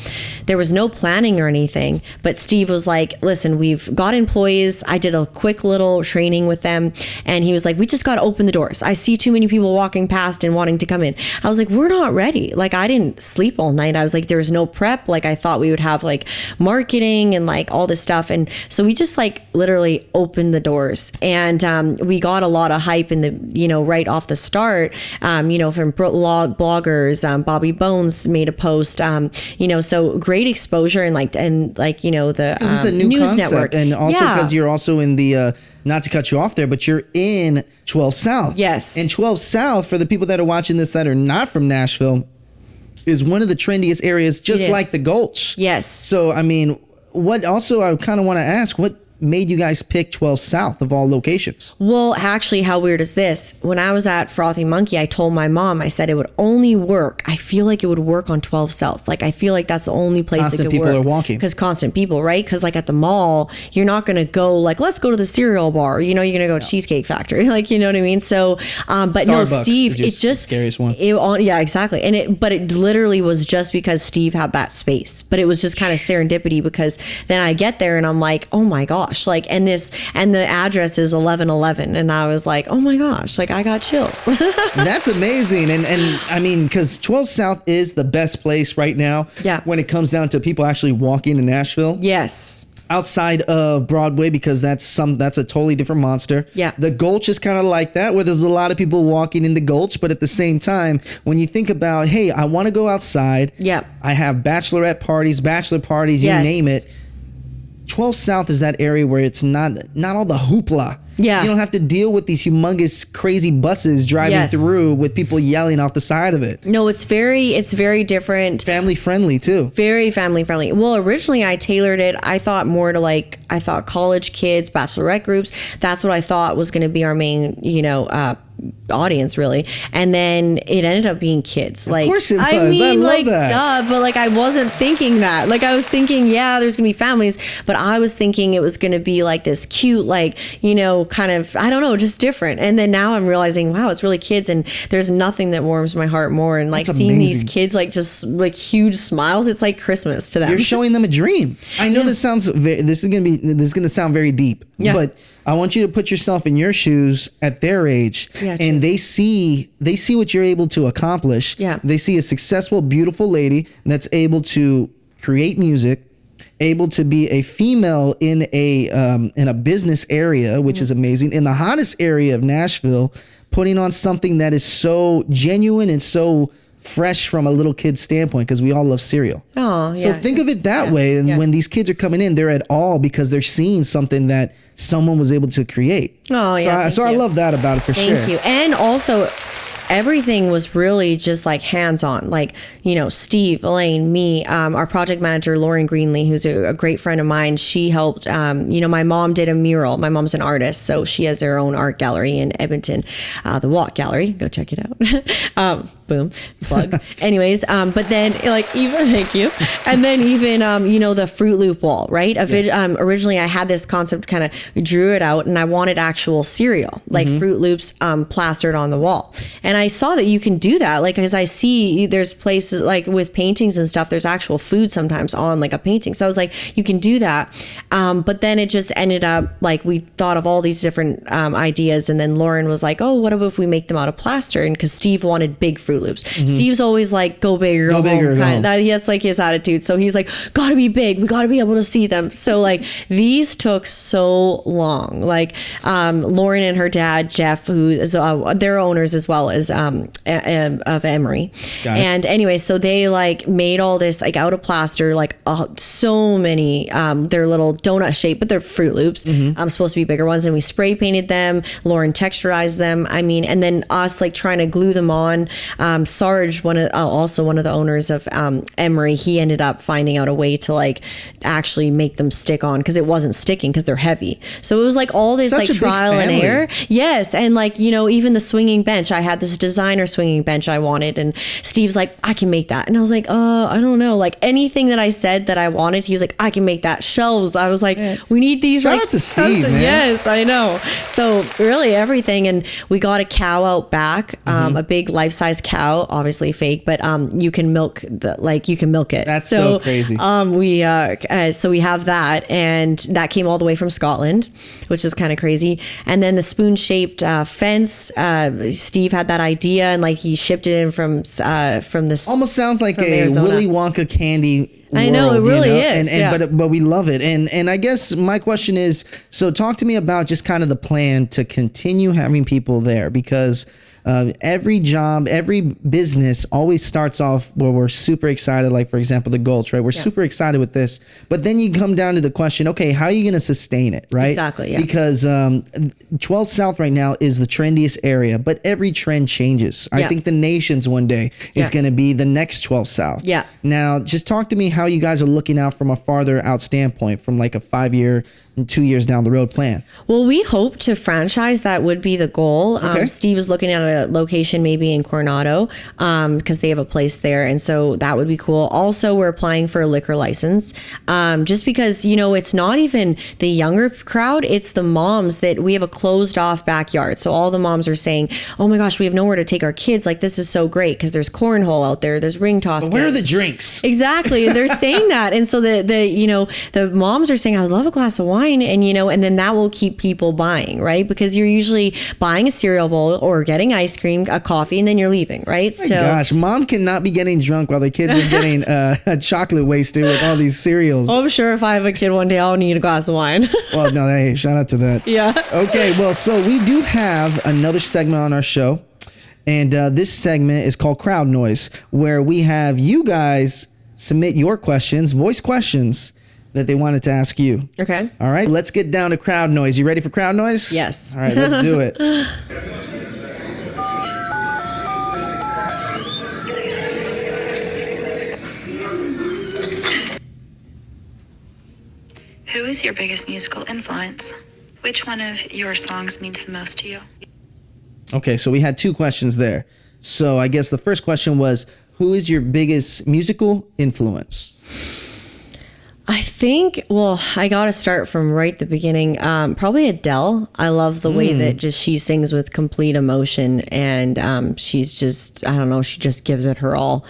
Speaker 2: there was no planning or anything. But Steve was like, listen, we've got employees. I did a quick little training with them. And he was like, we just got to open the doors. I see too many people walking past and wanting to come in. I was like, we're not ready. Like, I didn't sleep all night. I was like, there was no prep. Like, I thought we would have like marketing and like all this stuff. And so we just like literally opened the doors. And we got a lot of hype in the, you know, right off the start, you know, from bloggers. Bobby Bones made a post, you know, so great exposure and you know, the
Speaker 1: it's a new
Speaker 2: news
Speaker 1: concept,
Speaker 2: network.
Speaker 1: and also because you're also in the not to cut you off there, but you're in 12 South.
Speaker 2: Yes.
Speaker 1: And 12 South, for the people that are watching this that are not from Nashville, is one of the trendiest areas, just like the Gulch.
Speaker 2: Yes.
Speaker 1: So I mean, what also I kind of want to ask, what made you guys pick 12 South of all locations?
Speaker 2: Well, actually, how weird is this? When I was at Frothy Monkey, I told my mom, I said it would only work. I feel like it would work on 12 South. Like, I feel like that's the only place
Speaker 1: constant
Speaker 2: it could work.
Speaker 1: People are walking.
Speaker 2: Because constant people, right? Because like at the mall, you're not going to go like, let's go to the cereal bar. You know, you're going to go to Cheesecake Factory. Like, you know what I mean? So, but
Speaker 1: Starbucks
Speaker 2: no, Steve, it's just
Speaker 1: the scariest one.
Speaker 2: Yeah, exactly. But it literally was just because Steve had that space. But it was just kind of serendipity because then I get there and I'm like, oh my God. gosh, like, and the address is 1111. And I was like, oh my gosh, like I got chills.
Speaker 1: That's amazing. And I mean, because 12 South is the best place right now.
Speaker 2: Yeah.
Speaker 1: When it comes down to people actually walking to Nashville.
Speaker 2: Yes.
Speaker 1: Outside of Broadway, because that's a totally different monster.
Speaker 2: Yeah.
Speaker 1: The Gulch is kind of like that, where there's a lot of people walking in the Gulch, but at the same time, when you think about, hey, I want to go outside.
Speaker 2: Yeah.
Speaker 1: I have bachelorette parties, bachelor parties, you
Speaker 2: Yes.
Speaker 1: name it. 12 South is that area where it's not all the hoopla.
Speaker 2: Yeah.
Speaker 1: You don't have to deal with these humongous, crazy buses driving
Speaker 2: Yes.
Speaker 1: through with people yelling off the side of it.
Speaker 2: No, it's very different.
Speaker 1: Family friendly too.
Speaker 2: Very family friendly. Well, originally I tailored it. I thought more to I thought college kids, bachelorette groups. That's what I thought was going to be our main, audience, really. And then it ended up being kids. Like,
Speaker 1: of course it was.
Speaker 2: I mean,
Speaker 1: love that.
Speaker 2: duh, but I wasn't thinking that. I was thinking, yeah, there's gonna be families, but I was thinking it was gonna be this cute, kind of, I don't know, just different. And then now I'm realizing, wow, it's really kids, and there's nothing that warms my heart more. And
Speaker 1: That's
Speaker 2: seeing
Speaker 1: amazing.
Speaker 2: these kids just huge smiles, it's like Christmas to them.
Speaker 1: You're showing them a dream. I know this is gonna sound very deep, but I want you to put yourself in your shoes at their age, and they see what you're able to accomplish.
Speaker 2: Yeah.
Speaker 1: They see a successful, beautiful lady that's able to create music, able to be a female in a business area, which is amazing, in the hottest area of Nashville, putting on something that is so genuine and so fresh from a little kid's standpoint, because we all love cereal.
Speaker 2: Oh,
Speaker 1: So think of it that way. And when these kids are coming in, they're at all because they're seeing something that someone was able to create.
Speaker 2: Oh, yeah.
Speaker 1: So I love that about it for sure.
Speaker 2: Thank you. And also, everything was really just hands-on. Steve, Elaine, me, our project manager, Lauren Greenlee, who's a great friend of mine. She helped, my mom did a mural. My mom's an artist, so she has her own art gallery in Edmonton, the Walk Gallery. Go check it out. Boom, plug. Anyways, but then even, thank you. And then even, the Fruit Loop wall, right? Originally I had this concept, kind of drew it out, and I wanted actual cereal, Fruit Loops plastered on the wall. And I saw that you can do that, because I see there's places with paintings and stuff, there's actual food sometimes on a painting. So I was like, you can do that. But then it just ended up we thought of all these different ideas. And then Lauren was like, oh, what about if we make them out of plaster? And because Steve wanted big Fruit Loops. Mm-hmm. Steve's always go big or go home. That's his attitude. So he's gotta be big. We gotta be able to see them. So these took so long. Lauren and her dad, Jeff, who is they're owners as well as of Emery. And anyway, so they made all this out of plaster, so many they're little donut shaped, but they're Fruit Loops. Supposed to be bigger ones, and we spray painted them. Lauren texturized them. I mean, and then us trying to glue them on. Sarge, also one of the owners of Emery, he ended up finding out a way to actually make them stick on, because it wasn't sticking because they're heavy. So it was all this trial and error. Yes, and even the swinging bench, I had this designer swinging bench I wanted, and Steve's I can make that, and I was I don't know, anything that I said that I wanted, he was I can make that. Shelves, I was we need these.
Speaker 1: Shout out to Steve, man.
Speaker 2: Yes, I know. So really everything, and we got a cow out back, a big life-size cow, obviously fake, but you can milk you can milk it.
Speaker 1: That's so crazy.
Speaker 2: So we have that, and that came all the way from Scotland, which is kind of crazy. And then the spoon-shaped fence, Steve had that idea, and he shipped it in from this.
Speaker 1: Almost sounds like a
Speaker 2: Arizona.
Speaker 1: Willy Wonka candy.
Speaker 2: I know, it really is.
Speaker 1: But we love it. And I guess my question is, so talk to me about just kind of the plan to continue having people there, because every job, every business always starts off where we're super excited. For example, the Gulch, right? We're super excited with this, but then you come down to the question, okay, how are you going to sustain it, right?
Speaker 2: Exactly. Yeah.
Speaker 1: Because 12 South right now is the trendiest area, but every trend changes. I think the Nations one day is going to be the next 12 South.
Speaker 2: Yeah.
Speaker 1: Now, just talk to me how you guys are looking out from a farther out standpoint, from a 5-year and 2 years down the road plan.
Speaker 2: Well, we hope to franchise. That would be the goal.
Speaker 1: Okay.
Speaker 2: Steve is looking at a location maybe in Coronado, because they have a place there, and so that would be cool. Also, we're applying for a liquor license, just because it's not even the younger crowd, it's the moms. That we have a closed off backyard, so all the moms are saying, oh my gosh, we have nowhere to take our kids, this is so great, because there's cornhole out there's ring toss.
Speaker 1: But where are the drinks?
Speaker 2: Exactly. They're saying that, and so the moms are saying, I would love a glass of wine. wine, and and then that will keep people buying, right? Because you're usually buying a cereal bowl or getting ice cream, a coffee, and then you're leaving, right?
Speaker 1: So gosh, mom cannot be getting drunk while the kids are getting chocolate wasted with all these cereals.
Speaker 2: Oh, I'm sure if I have a kid one day, I'll need a glass of wine.
Speaker 1: Well, no, hey, shout out to that.
Speaker 2: Yeah.
Speaker 1: Okay, well, so we do have another segment on our show, and this segment is called Crowd Noise, where we have you guys submit your questions, voice questions that they wanted to ask you.
Speaker 2: Okay.
Speaker 1: All right, let's get down to crowd noise. You ready for crowd noise?
Speaker 2: Yes.
Speaker 1: All right, let's do it.
Speaker 3: Who is your biggest musical influence? Which one of your songs means the most to you?
Speaker 1: Okay, so we had two questions there. So I guess the first question was, who is your biggest musical influence?
Speaker 2: I think, well, I got to start from right the beginning. Probably Adele. I love the way that just she sings with complete emotion, and she's just, I don't know, she just gives it her all.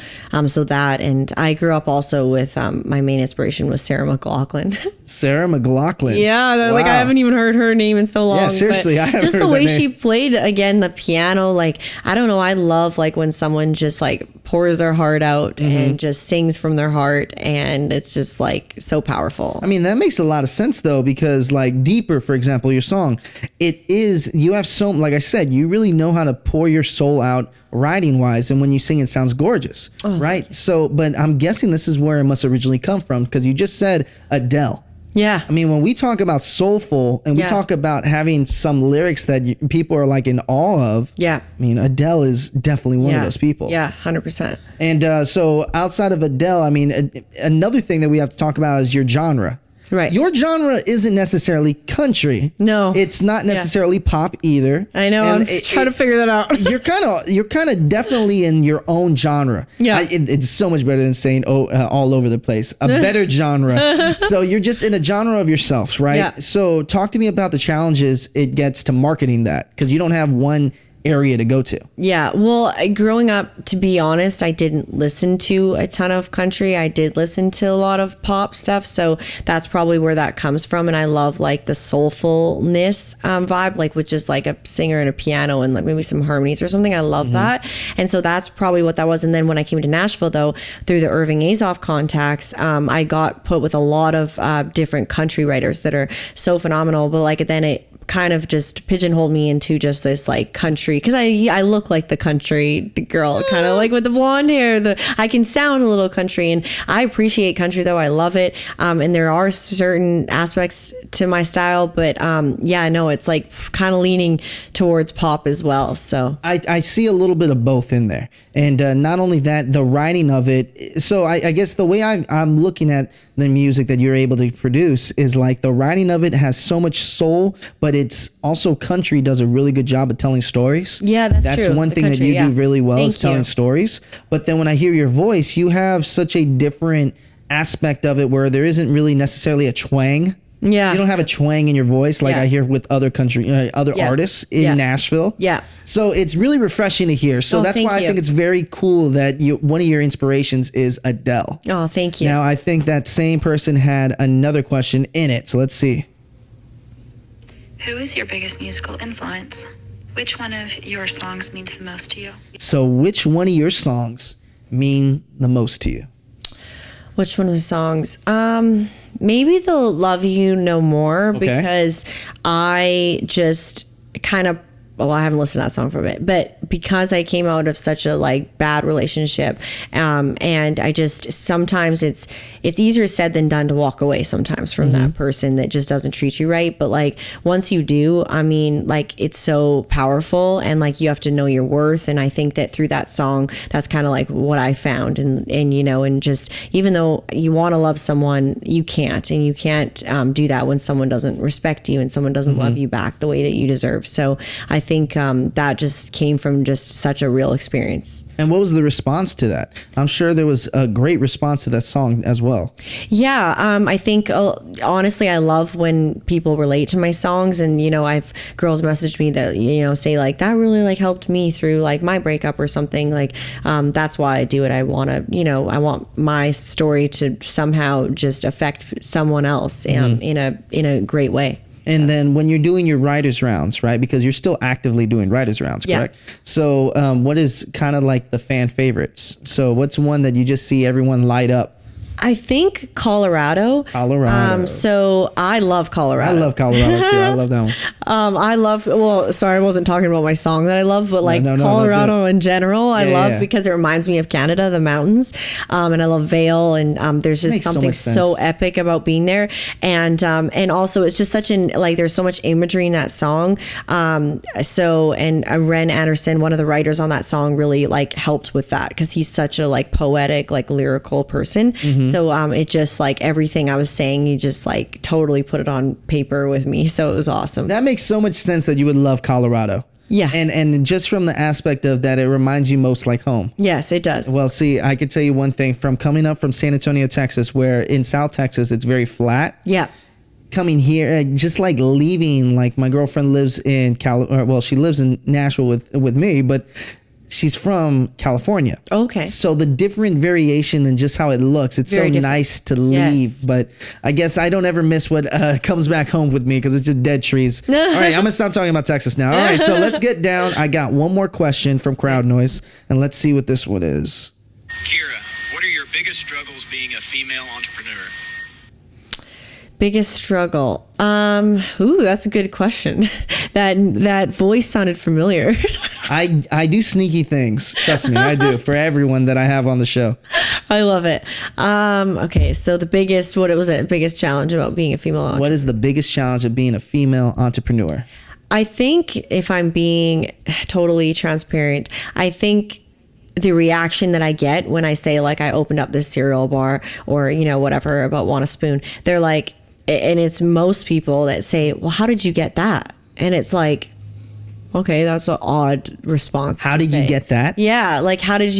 Speaker 2: So that, and I grew up also with, my main inspiration was Sarah McLachlan.
Speaker 1: Sarah McLachlan.
Speaker 2: Yeah, like I haven't even heard her name in so long.
Speaker 1: Yeah, seriously, I haven't
Speaker 2: just
Speaker 1: heard
Speaker 2: the way
Speaker 1: that name.
Speaker 2: she played, again, the piano, like, I don't know, I love like when someone just like pours their heart out and just sings from their heart, and it's just like so powerful.
Speaker 1: I mean, that makes a lot of sense though, because like Deeper, for example, your song, you have so, like I said, you really know how to pour your soul out writing wise, and when you sing it sounds gorgeous, right? So, but I'm guessing this is where it must originally come from, because you just said Adele.
Speaker 2: Yeah.
Speaker 1: I mean, when we talk about soulful and we talk about having some lyrics that people are like in awe of, I mean, Adele is definitely one of those people.
Speaker 2: Yeah, 100%.
Speaker 1: And so outside of Adele, I mean, another thing that we have to talk about is your genre.
Speaker 2: Right.
Speaker 1: Your genre isn't necessarily country.
Speaker 2: No.
Speaker 1: It's not necessarily pop either.
Speaker 2: I know.
Speaker 1: And
Speaker 2: I'm trying to figure that out.
Speaker 1: you're kind of definitely in your own genre.
Speaker 2: Yeah.
Speaker 1: It's so much better than saying all over the place. A better genre. So you're just in a genre of yourself, right?
Speaker 2: Yeah.
Speaker 1: So talk to me about the challenges it gets to marketing that, because you don't have one area to go to.
Speaker 2: Yeah. Well, growing up, to be honest, I didn't listen to a ton of country. I did listen to a lot of pop stuff. So that's probably where that comes from. And I love like the soulfulness vibe, like with just like a singer and a piano and like maybe some harmonies or something. I love that. And so that's probably what that was. And then when I came to Nashville, though, through the Irving Azoff contacts, I got put with a lot of different country writers that are so phenomenal. But like then it kind of just pigeonholed me into just this like country, because I look like the country girl, kind of like with the blonde hair. I can sound a little country, and I appreciate country though. I love it, and there are certain aspects to my style, but no, it's like kind of leaning towards pop as well. So
Speaker 1: I see a little bit of both in there, and not only that, the writing of it. So I guess the way I'm looking at the music that you're able to produce is like the writing of it has so much soul, but it's also country does a really good job of telling stories.
Speaker 2: Yeah, that's true.
Speaker 1: That's one thing
Speaker 2: country,
Speaker 1: that you do really well, is telling
Speaker 2: you.
Speaker 1: stories. But then when I hear your voice, you have such a different aspect of it where there isn't really necessarily a twang.
Speaker 2: Yeah.
Speaker 1: You don't have a twang in your voice like I hear with other artists in Nashville.
Speaker 2: Yeah.
Speaker 1: So it's really refreshing to hear. So that's why I think it's very cool that one of your inspirations is Adele.
Speaker 2: Oh, thank you.
Speaker 1: Now, I think that same person had another question in it. So let's see.
Speaker 3: Who is your biggest musical influence? Which one of your songs means the most to you?
Speaker 1: So which one of your songs mean the most to you?
Speaker 2: Which one of the songs? Maybe the Love You No More, because I just kind of, well, I haven't listened to that song for a bit, but because I came out of such a like bad relationship, and I just, sometimes it's easier said than done to walk away sometimes from that person that just doesn't treat you right. But like once you do, I mean, like it's so powerful, and like you have to know your worth. And I think that through that song, that's kind of like what I found. And you know, and just even though you want to love someone, you can't do that when someone doesn't respect you and someone doesn't love you back the way that you deserve. So I think that just came from from just such a real experience.
Speaker 1: And what was the response to that? I'm sure there was a great response to that song as well.
Speaker 2: Yeah, I think honestly, I love when people relate to my songs, and I've girls messaged me that say like that really like helped me through like my breakup or something. Like that's why I do it. I want to, I want my story to somehow just affect someone else in a great way.
Speaker 1: And then when you're doing your writers rounds, right? Because you're still actively doing writers rounds, correct? Yeah. So what is kind of like the fan favorites? So what's one that you just see everyone light up?
Speaker 2: I think Colorado. So I love Colorado.
Speaker 1: I love Colorado too. I love that one.
Speaker 2: Sorry, I wasn't talking about my song that I love, but Colorado in general, I love because it reminds me of Canada, the mountains. And I love Vail, and there's just something so epic about being there. And also it's just such there's so much imagery in that song. And Ren Anderson, one of the writers on that song, really like helped with that because he's such a like poetic, like lyrical person. Mm-hmm. So it just like everything I was saying, he just like totally put it on paper with me. So it was awesome.
Speaker 1: That makes so much sense that you would love Colorado.
Speaker 2: Yeah.
Speaker 1: And just from the aspect of that, it reminds you most like home.
Speaker 2: Yes, it does.
Speaker 1: Well, see, I could tell you one thing from coming up from San Antonio, Texas, where in South Texas, it's very flat.
Speaker 2: Yeah.
Speaker 1: Coming here, just like leaving, like my girlfriend lives in she lives in Nashville with me, but she's from California.
Speaker 2: Okay.
Speaker 1: So the different variation and just how it looks, it's very so different. Nice to leave. Yes. But I guess I don't ever miss what comes back home with me because it's just dead trees. All right, I'm going to stop talking about Texas now. All right, so let's get down. I got one more question from Crowd Noise, and let's see what this one is.
Speaker 4: Kira, what are your biggest struggles being a female entrepreneur?
Speaker 2: Biggest struggle. That's a good question. That voice sounded familiar.
Speaker 1: I do sneaky things. Trust me, I do for everyone that I have on the show.
Speaker 2: I love it. Okay, so biggest challenge about being a female entrepreneur?
Speaker 1: What is the biggest challenge of being a female entrepreneur?
Speaker 2: I think if I'm being totally transparent, I think the reaction that I get when I say like I opened up this cereal bar or whatever about Want a Spoon, they're like, and it's most people that say, well, how did you get that? And it's like, okay, that's an odd response.
Speaker 1: How did you get that?
Speaker 2: Yeah. Like, it's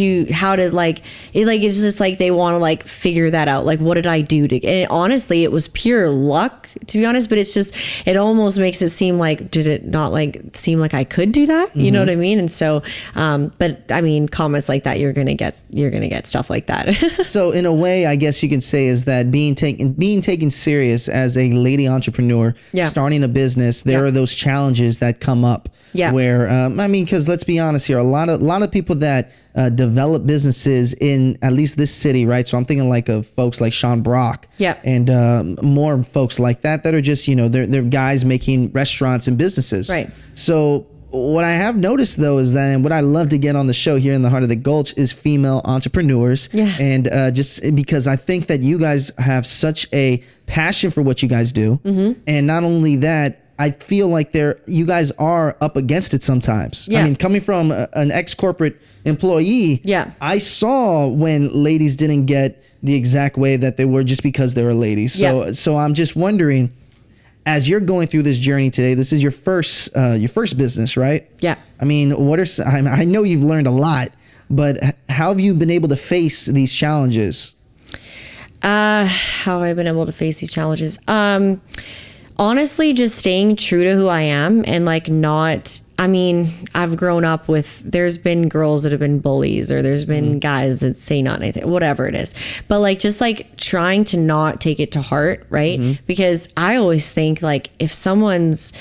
Speaker 2: just like, they want to like figure that out. Like, what did I do and honestly, it was pure luck, to be honest, but it's just, it almost makes it seem like, did it not like seem like I could do that? Mm-hmm. You know what I mean? And so, but I mean, comments like that, you're going to get stuff like that.
Speaker 1: So in a way, I guess you can say is that being taken serious as a lady entrepreneur, starting a business, there are those challenges that come up. Yeah. Where because let's be honest here, a lot of people that develop businesses in at least this city, right? So I'm thinking like of folks like Sean Brock, and more folks like that are just they're guys making restaurants and businesses, right? So what I have noticed though is that, and what I love to get on the show here in the heart of the Gulch is female entrepreneurs, and just because I think that you guys have such a passion for what you guys do, and not only that, I feel like you guys are up against it sometimes. Yeah. I mean, coming from an ex-corporate employee, I saw when ladies didn't get the exact way that they were just because they were ladies. So I'm just wondering, as you're going through this journey today, this is your first business, right? Yeah. I mean, I know you've learned a lot, but how have you been able to face these challenges?
Speaker 2: How have I been able to face these challenges? Honestly, just staying true to who I am and like not, I've grown up with, there's been girls that have been bullies or there's been guys that say not anything, whatever it is. But like, just like trying to not take it to heart, right? Because I always think like if someone's,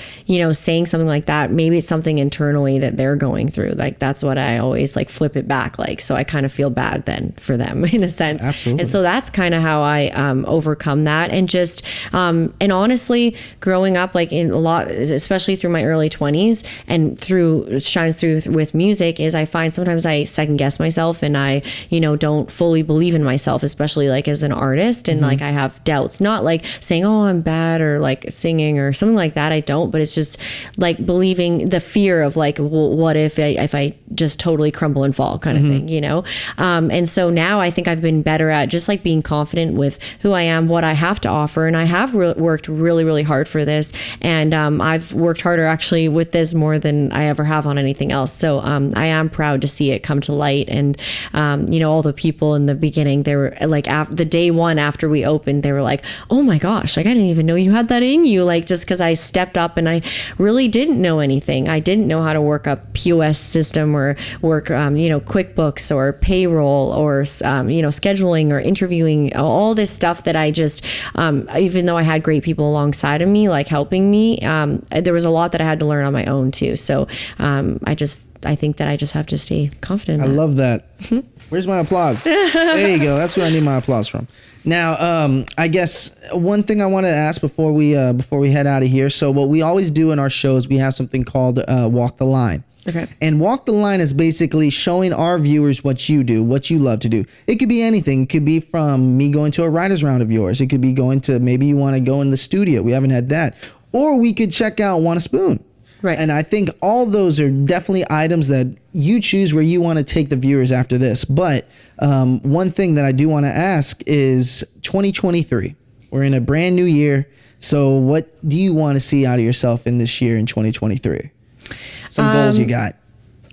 Speaker 2: saying something like that, maybe it's something internally that they're going through. Like that's what I always like flip it back. Like, so I kind of feel bad then for them in a sense. Absolutely. And so that's kind of how I overcome that. And just, and honestly, growing up like in a lot, especially through my early 20s and shines through with music, is I find sometimes I second guess myself and I, don't fully believe in myself, especially like as an artist. And like I have doubts, not like saying, oh, I'm bad or like singing or something like that. I don't, but it's just like believing the fear of like, well, what if I just totally crumble and fall kind of thing, and so now I think I've been better at just like being confident with who I am, what I have to offer. And I have worked really, really hard for this. And I've worked harder actually with this more than than I ever have on anything else. So I am proud to see it come to light. And, all the people in the beginning, they were like, the day one after we opened, they were like, oh my gosh, like I didn't even know you had that in you. Like, just because I stepped up and I really didn't know anything. I didn't know how to work a POS system or work, QuickBooks or payroll or, scheduling or interviewing, all this stuff that I just, even though I had great people alongside of me, like helping me, there was a lot that I had to learn on my own too. So I think that I just have to stay confident.
Speaker 1: I love that. Where's my applause? There you go. That's where I need my applause from. Now, I guess one thing I want to ask before we head out of here. So what we always do in our shows, we have something called Walk the Line.
Speaker 2: Okay.
Speaker 1: And Walk the Line is basically showing our viewers what you do, what you love to do. It could be anything. It could be from me going to a writer's round of yours. It could be going to, maybe you want to go in the studio. We haven't had that. Or we could check out Want a Spoon.
Speaker 2: Right.
Speaker 1: And I think all those are definitely items that you choose where you want to take the viewers after this. But one thing that I do want to ask is 2023. We're in a brand new year. So what do you want to see out of yourself in this year in 2023? Some goals you got.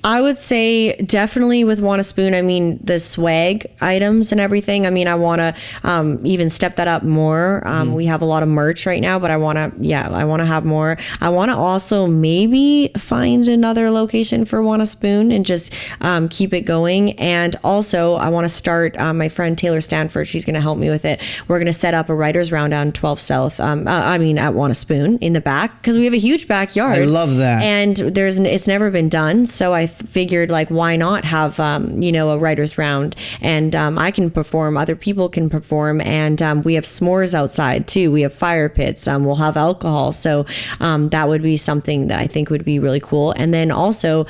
Speaker 2: I would say definitely with Want a Spoon, I mean, the swag items and everything. I mean, I want to even step that up more. We have a lot of merch right now, but I want to have more. I want to also maybe find another location for Want a Spoon and just keep it going. And also I want to start, my friend Taylor Stanford, she's going to help me with it. We're going to set up a writer's round down 12 South. At Want a Spoon in the back, because we have a huge backyard.
Speaker 1: I love that.
Speaker 2: And it's never been done. So I figured, like, why not have a writer's round, and I can perform, other people can perform, and we have s'mores outside too. We have fire pits. We'll have alcohol, so that would be something that I think would be really cool. And then also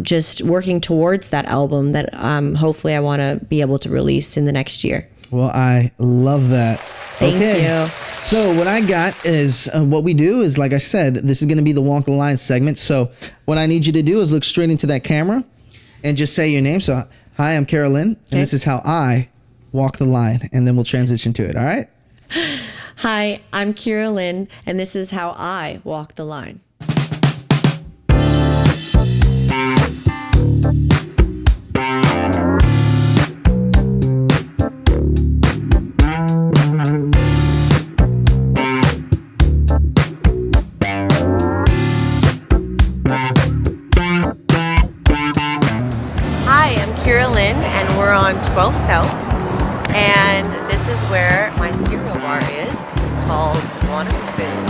Speaker 2: just working towards that album that hopefully I want to be able to release in the next year.
Speaker 1: Well, I love that.
Speaker 2: Thank you.
Speaker 1: So what I got is what we do is, like I said, this is going to be the Walk the Line segment. So what I need you to do is look straight into that camera and just say your name. So, hi, I'm Kira Lynn, and this is how I walk the line. And then we'll transition to it. All right?
Speaker 2: Hi, I'm Kira Lynn, and this is how I walk the line. Hi, I'm Kira Lynn, and we're on 12 South, and this is where my cereal bar is, called Want a Spoon.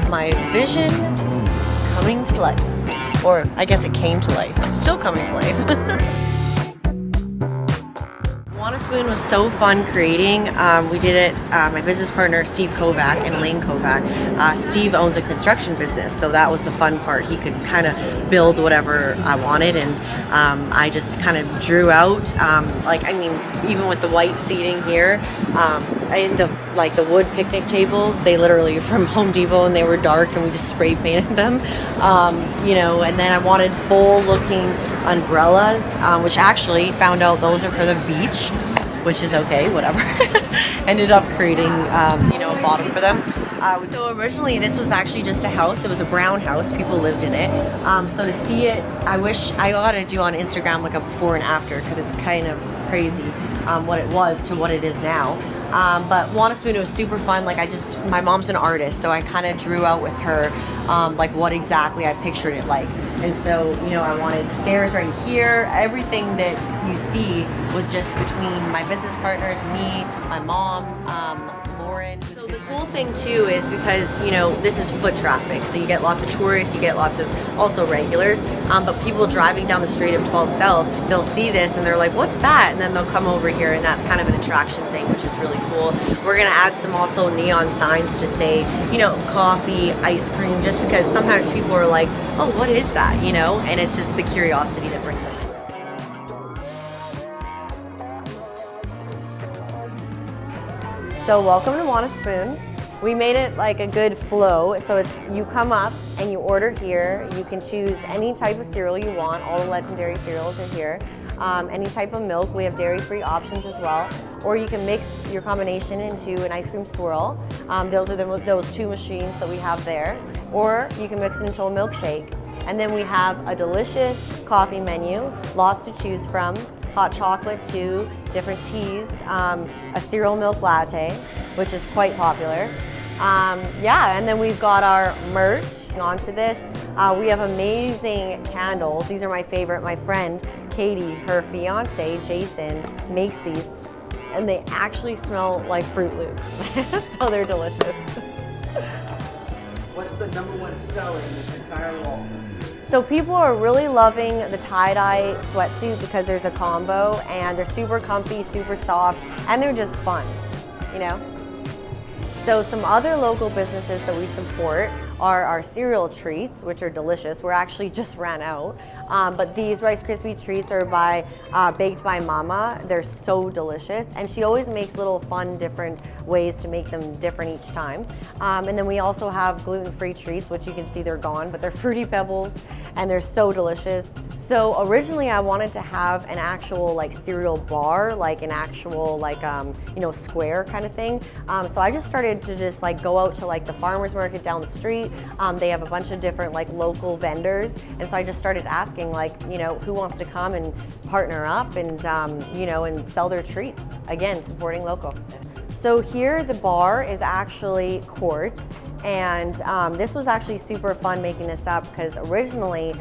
Speaker 2: My vision coming to life, or I guess it came to life. It's still coming to life. Want a Spoon was so fun creating. We did it, my business partner, Steve Kovac and Lane Kovac. Steve owns a construction business, so that was the fun part. He could kind of build whatever I wanted, and I just kind of drew out, even with the white seating here, the wood picnic tables, they literally were from Home Depot, and they were dark, and we just spray painted them, and then I wanted full looking umbrellas, which actually found out those are for the beach, which is okay, whatever. Ended up creating, a bottom for them. So originally this was actually just a house. It was a brown house. People lived in it. So to see it, I wish I got to do on Instagram like a before and after, because it's kind of crazy what it was to what it is now. But Want a Spoon, it was super fun. My mom's an artist, so I kind of drew out with her what exactly I pictured it like. And so, I wanted stairs right here. Everything that you see was just between my business partners, me, my mom, Lauren. So the cool thing too is because, this is foot traffic. So you get lots of tourists, you get lots of also regulars. But people driving down the street of 12 South, they'll see this and they're like, what's that? And then they'll come over here, and that's kind of an attraction thing, which is really cool. We're going to add some also neon signs to say, coffee, ice cream, just because sometimes people are like, oh, what is that? And it's just the curiosity that brings them in. So welcome to Want a Spoon. We made it like a good flow. So it's, you come up and you order here. You can choose any type of cereal you want. All the legendary cereals are here. any type of milk. We have dairy-free options as well. Or you can mix your combination into an ice cream swirl. Those are those two machines that we have there. Or you can mix it into a milkshake. And then we have a delicious coffee menu, lots to choose from. Hot chocolate too, different teas, a cereal milk latte, which is quite popular. Yeah, and then we've got our merch. Onto this, we have amazing candles. These are my favorite. My friend Katie, her fiance Jason, makes these, and they actually smell like Fruit Loops, so they're delicious.
Speaker 1: What's the #1 seller in this entire wall?
Speaker 2: So people are really loving the tie-dye sweatsuit because there's a combo, and they're super comfy, super soft, and they're just fun, you know? So some other local businesses that we support are our cereal treats, which are delicious. We're actually just ran out. But these Rice Krispie treats are baked by Mama. They're so delicious. And she always makes little fun, different ways to make them different each time. And then we also have gluten-free treats, which you can see they're gone, but they're Fruity Pebbles, and they're so delicious. So originally I wanted to have an actual like cereal bar, like an actual like, you know, square kind of thing. So I just started to just like go out to like the farmer's market down the street. They have a bunch of different like local vendors. And so I just started asking like, you know, who wants to come and partner up and, you know, and sell their treats. Again, supporting local. So here the bar is actually quartz, and this was actually super fun making this up because originally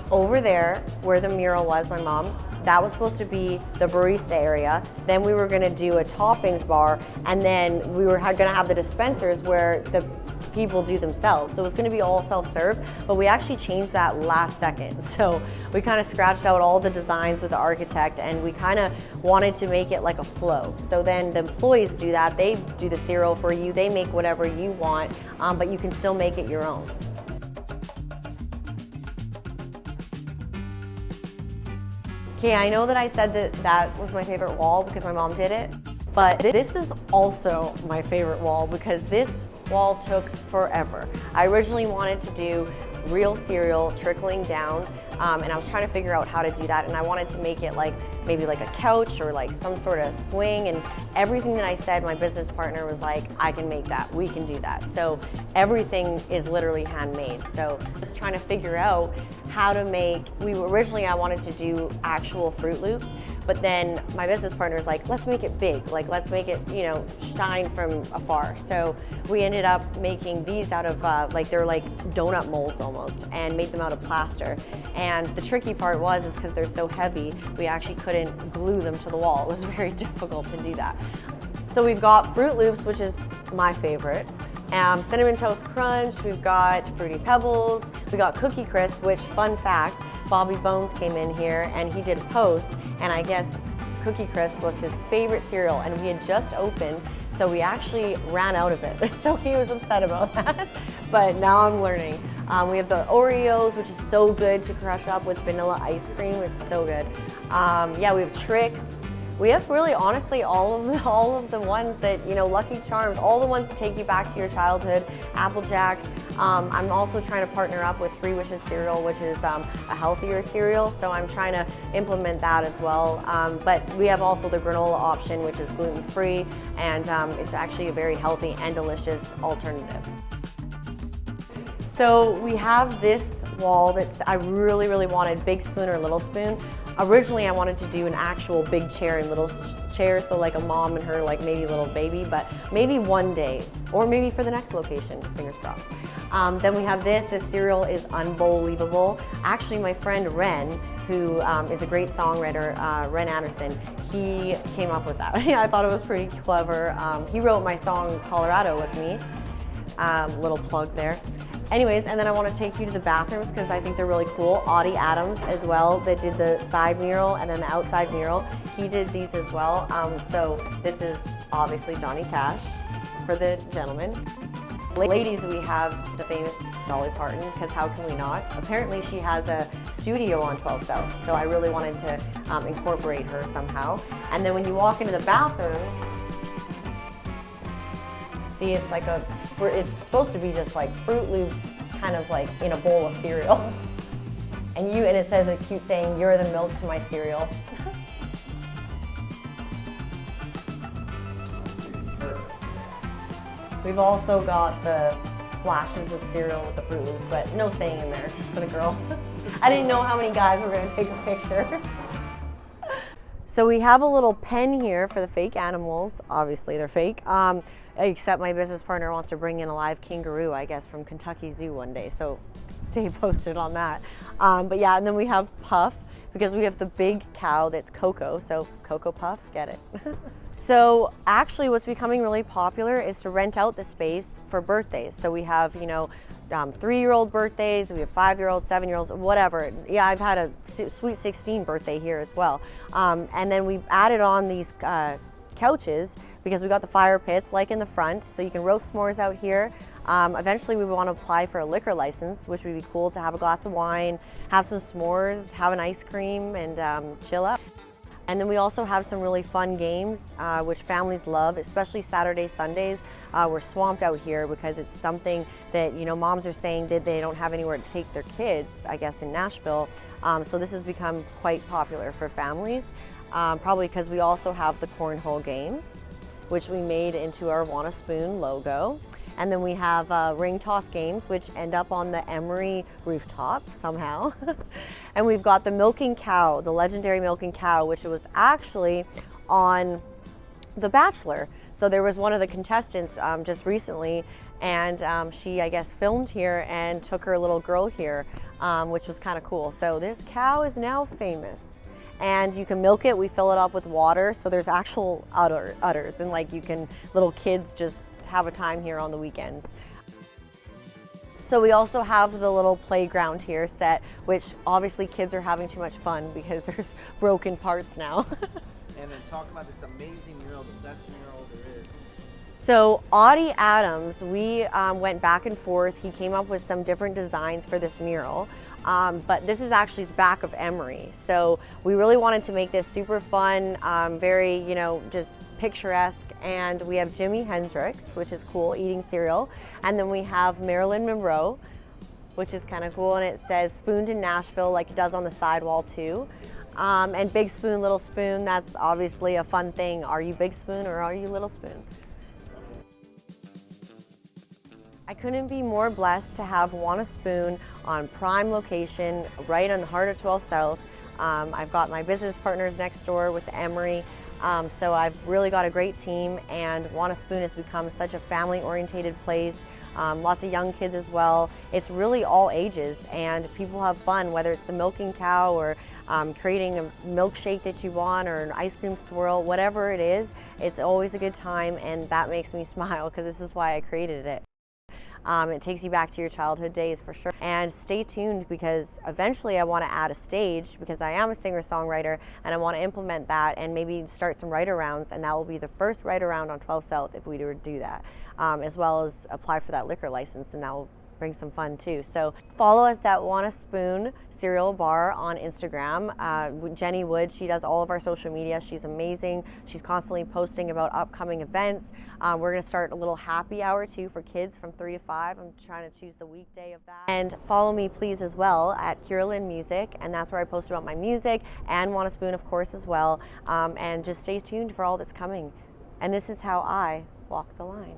Speaker 2: over there where the mural was, my mom, that was supposed to be the barista area. Then we were gonna do a toppings bar, and then we were gonna have the dispensers where the people do themselves. So it was gonna be all self-serve, but we actually changed that last second. So we kind of scratched out all the designs with the architect, and we kind of wanted to make it like a flow. So then the employees do that. They do the cereal for you. They make whatever you want, but you can still make it your own. Okay, I know that I said that that was my favorite wall because my mom did it, but this is also my favorite wall because this wall took forever. I originally wanted to do real cereal trickling down, and I was trying to figure out how to do that, and I wanted to make it like maybe like a couch or like some sort of swing, and everything that I said, my business partner was like, I can make that, we can do that. So everything is literally handmade. So just trying to figure out how to make, originally I wanted to do actual Fruit Loops, but then my business partner was like, let's make it big, like let's make it, you know, shine from afar. So we ended up making these out of, like they're like donut molds almost, and made them out of plaster. And the tricky part is because they're so heavy, we actually couldn't glue them to the wall. It was very difficult to do that. So we've got Fruit Loops, which is my favorite. Cinnamon Toast Crunch, we've got Fruity Pebbles, we got Cookie Crisp, which, fun fact, Bobby Bones came in here and he did a post, and I guess Cookie Crisp was his favorite cereal, and we had just opened, so we actually ran out of it. So he was upset about that, but now I'm learning. We have the Oreos, which is so good to crush up with vanilla ice cream. It's so good. Yeah, we have Trix. We have really, honestly, all of the ones that, you know, Lucky Charms, all the ones that take you back to your childhood, Apple Jacks. I'm also trying to partner up with 3 Wishes cereal, which is a healthier cereal, so I'm trying to implement that as well. But we have also the granola option, which is gluten-free, and it's actually a very healthy and delicious alternative. So we have this wall that's, I really, really wanted big spoon or little spoon. Originally, I wanted to do an actual big chair and little chair, so like a mom and her like maybe little baby, but maybe one day, or maybe for the next location, fingers crossed. Then we have this cereal is unbelievable. Actually, my friend Ren, who is a great songwriter, Ren Anderson, he came up with that. I thought it was pretty clever. He wrote my song Colorado with me, little plug there. Anyways, and then I want to take you to the bathrooms because I think they're really cool. Audie Adams as well, that did the side mural and then the outside mural. He did these as well. So this is obviously Johnny Cash for the gentlemen. Ladies, we have the famous Dolly Parton, because how can we not? Apparently she has a studio on 12 South, so I really wanted to incorporate her somehow. And then when you walk into the bathrooms, see, it's like it's supposed to be just like Fruit Loops, kind of like in a bowl of cereal. And it says a cute saying, "You're the milk to my cereal." We've also got the splashes of cereal with the Fruit Loops, but no saying in there, just for the girls. I didn't know how many guys were gonna take a picture. So we have a little pen here for the fake animals. Obviously they're fake, except my business partner wants to bring in a live kangaroo, I guess, from Kentucky Zoo one day. So stay posted on that. But yeah, and then we have Puff, because we have the big cow that's Coco, so Coco Puff, get it. So actually what's becoming really popular is to rent out the space for birthdays. So we have, 3-year-old birthdays, we have 5-year-olds, 7-year-olds, whatever. Yeah, I've had a sweet 16 birthday here as well. And then we added on these couches because we got the fire pits like in the front, so you can roast s'mores out here. Eventually we want to apply for a liquor license, which would be cool to have a glass of wine, have some s'mores, have an ice cream, and chill out. And then we also have some really fun games, which families love, especially Saturday, Sundays. We're swamped out here because it's something that, moms are saying that they don't have anywhere to take their kids, I guess, in Nashville. So this has become quite popular for families, probably because we also have the cornhole games, which we made into our Want a Spoon logo. And then we have ring toss games, which end up on the Emery rooftop somehow. And we've got the milking cow, the legendary milking cow, which was actually on The Bachelor. So there was one of the contestants just recently, and she, I guess, filmed here and took her little girl here, which was kind of cool. So this cow is now famous. And you can milk it, we fill it up with water, so there's actual udders, and little kids just have a time here on the weekends. So we also have the little playground here set, which obviously kids are having too much fun because there's broken parts now.
Speaker 1: And then talk about this amazing mural, the best mural there is.
Speaker 2: So Audie Adams, we went back and forth. He came up with some different designs for this mural. But this is actually the back of Emery. So we really wanted to make this super fun, very, just picturesque. And we have Jimi Hendrix, which is cool, eating cereal. And then we have Marilyn Monroe, which is kind of cool. And it says spooned in Nashville, like it does on the sidewall too. And Big Spoon, Little Spoon, that's obviously a fun thing. Are you Big Spoon or are you Little Spoon? I couldn't be more blessed to have Want a Spoon on prime location, right on the heart of 12 South. I've got my business partners next door with the Emery, so I've really got a great team, and Want a Spoon has become such a family-oriented place. Lots of young kids as well. It's really all ages, and people have fun, whether it's the milking cow or creating a milkshake that you want or an ice cream swirl, whatever it is, it's always a good time, and that makes me smile because this is why I created it. It takes you back to your childhood days for sure. And stay tuned because eventually I want to add a stage because I am a singer-songwriter and I want to implement that and maybe start some write-arounds, and that will be the first write-around on 12 South if we were to do that, as well as apply for that liquor license, and that will bring some fun too. So follow us at Want a Spoon Cereal Bar on Instagram. Jenny Wood, she does all of our social media. She's amazing. She's constantly posting about upcoming events. We're gonna start a little happy hour too for kids from 3 to 5. I'm trying to choose the weekday of that. And follow me please as well at Kira Lynn Music, and that's where I post about my music and Want a Spoon of course as well. And just stay tuned for all that's coming. And this is how I walk the line.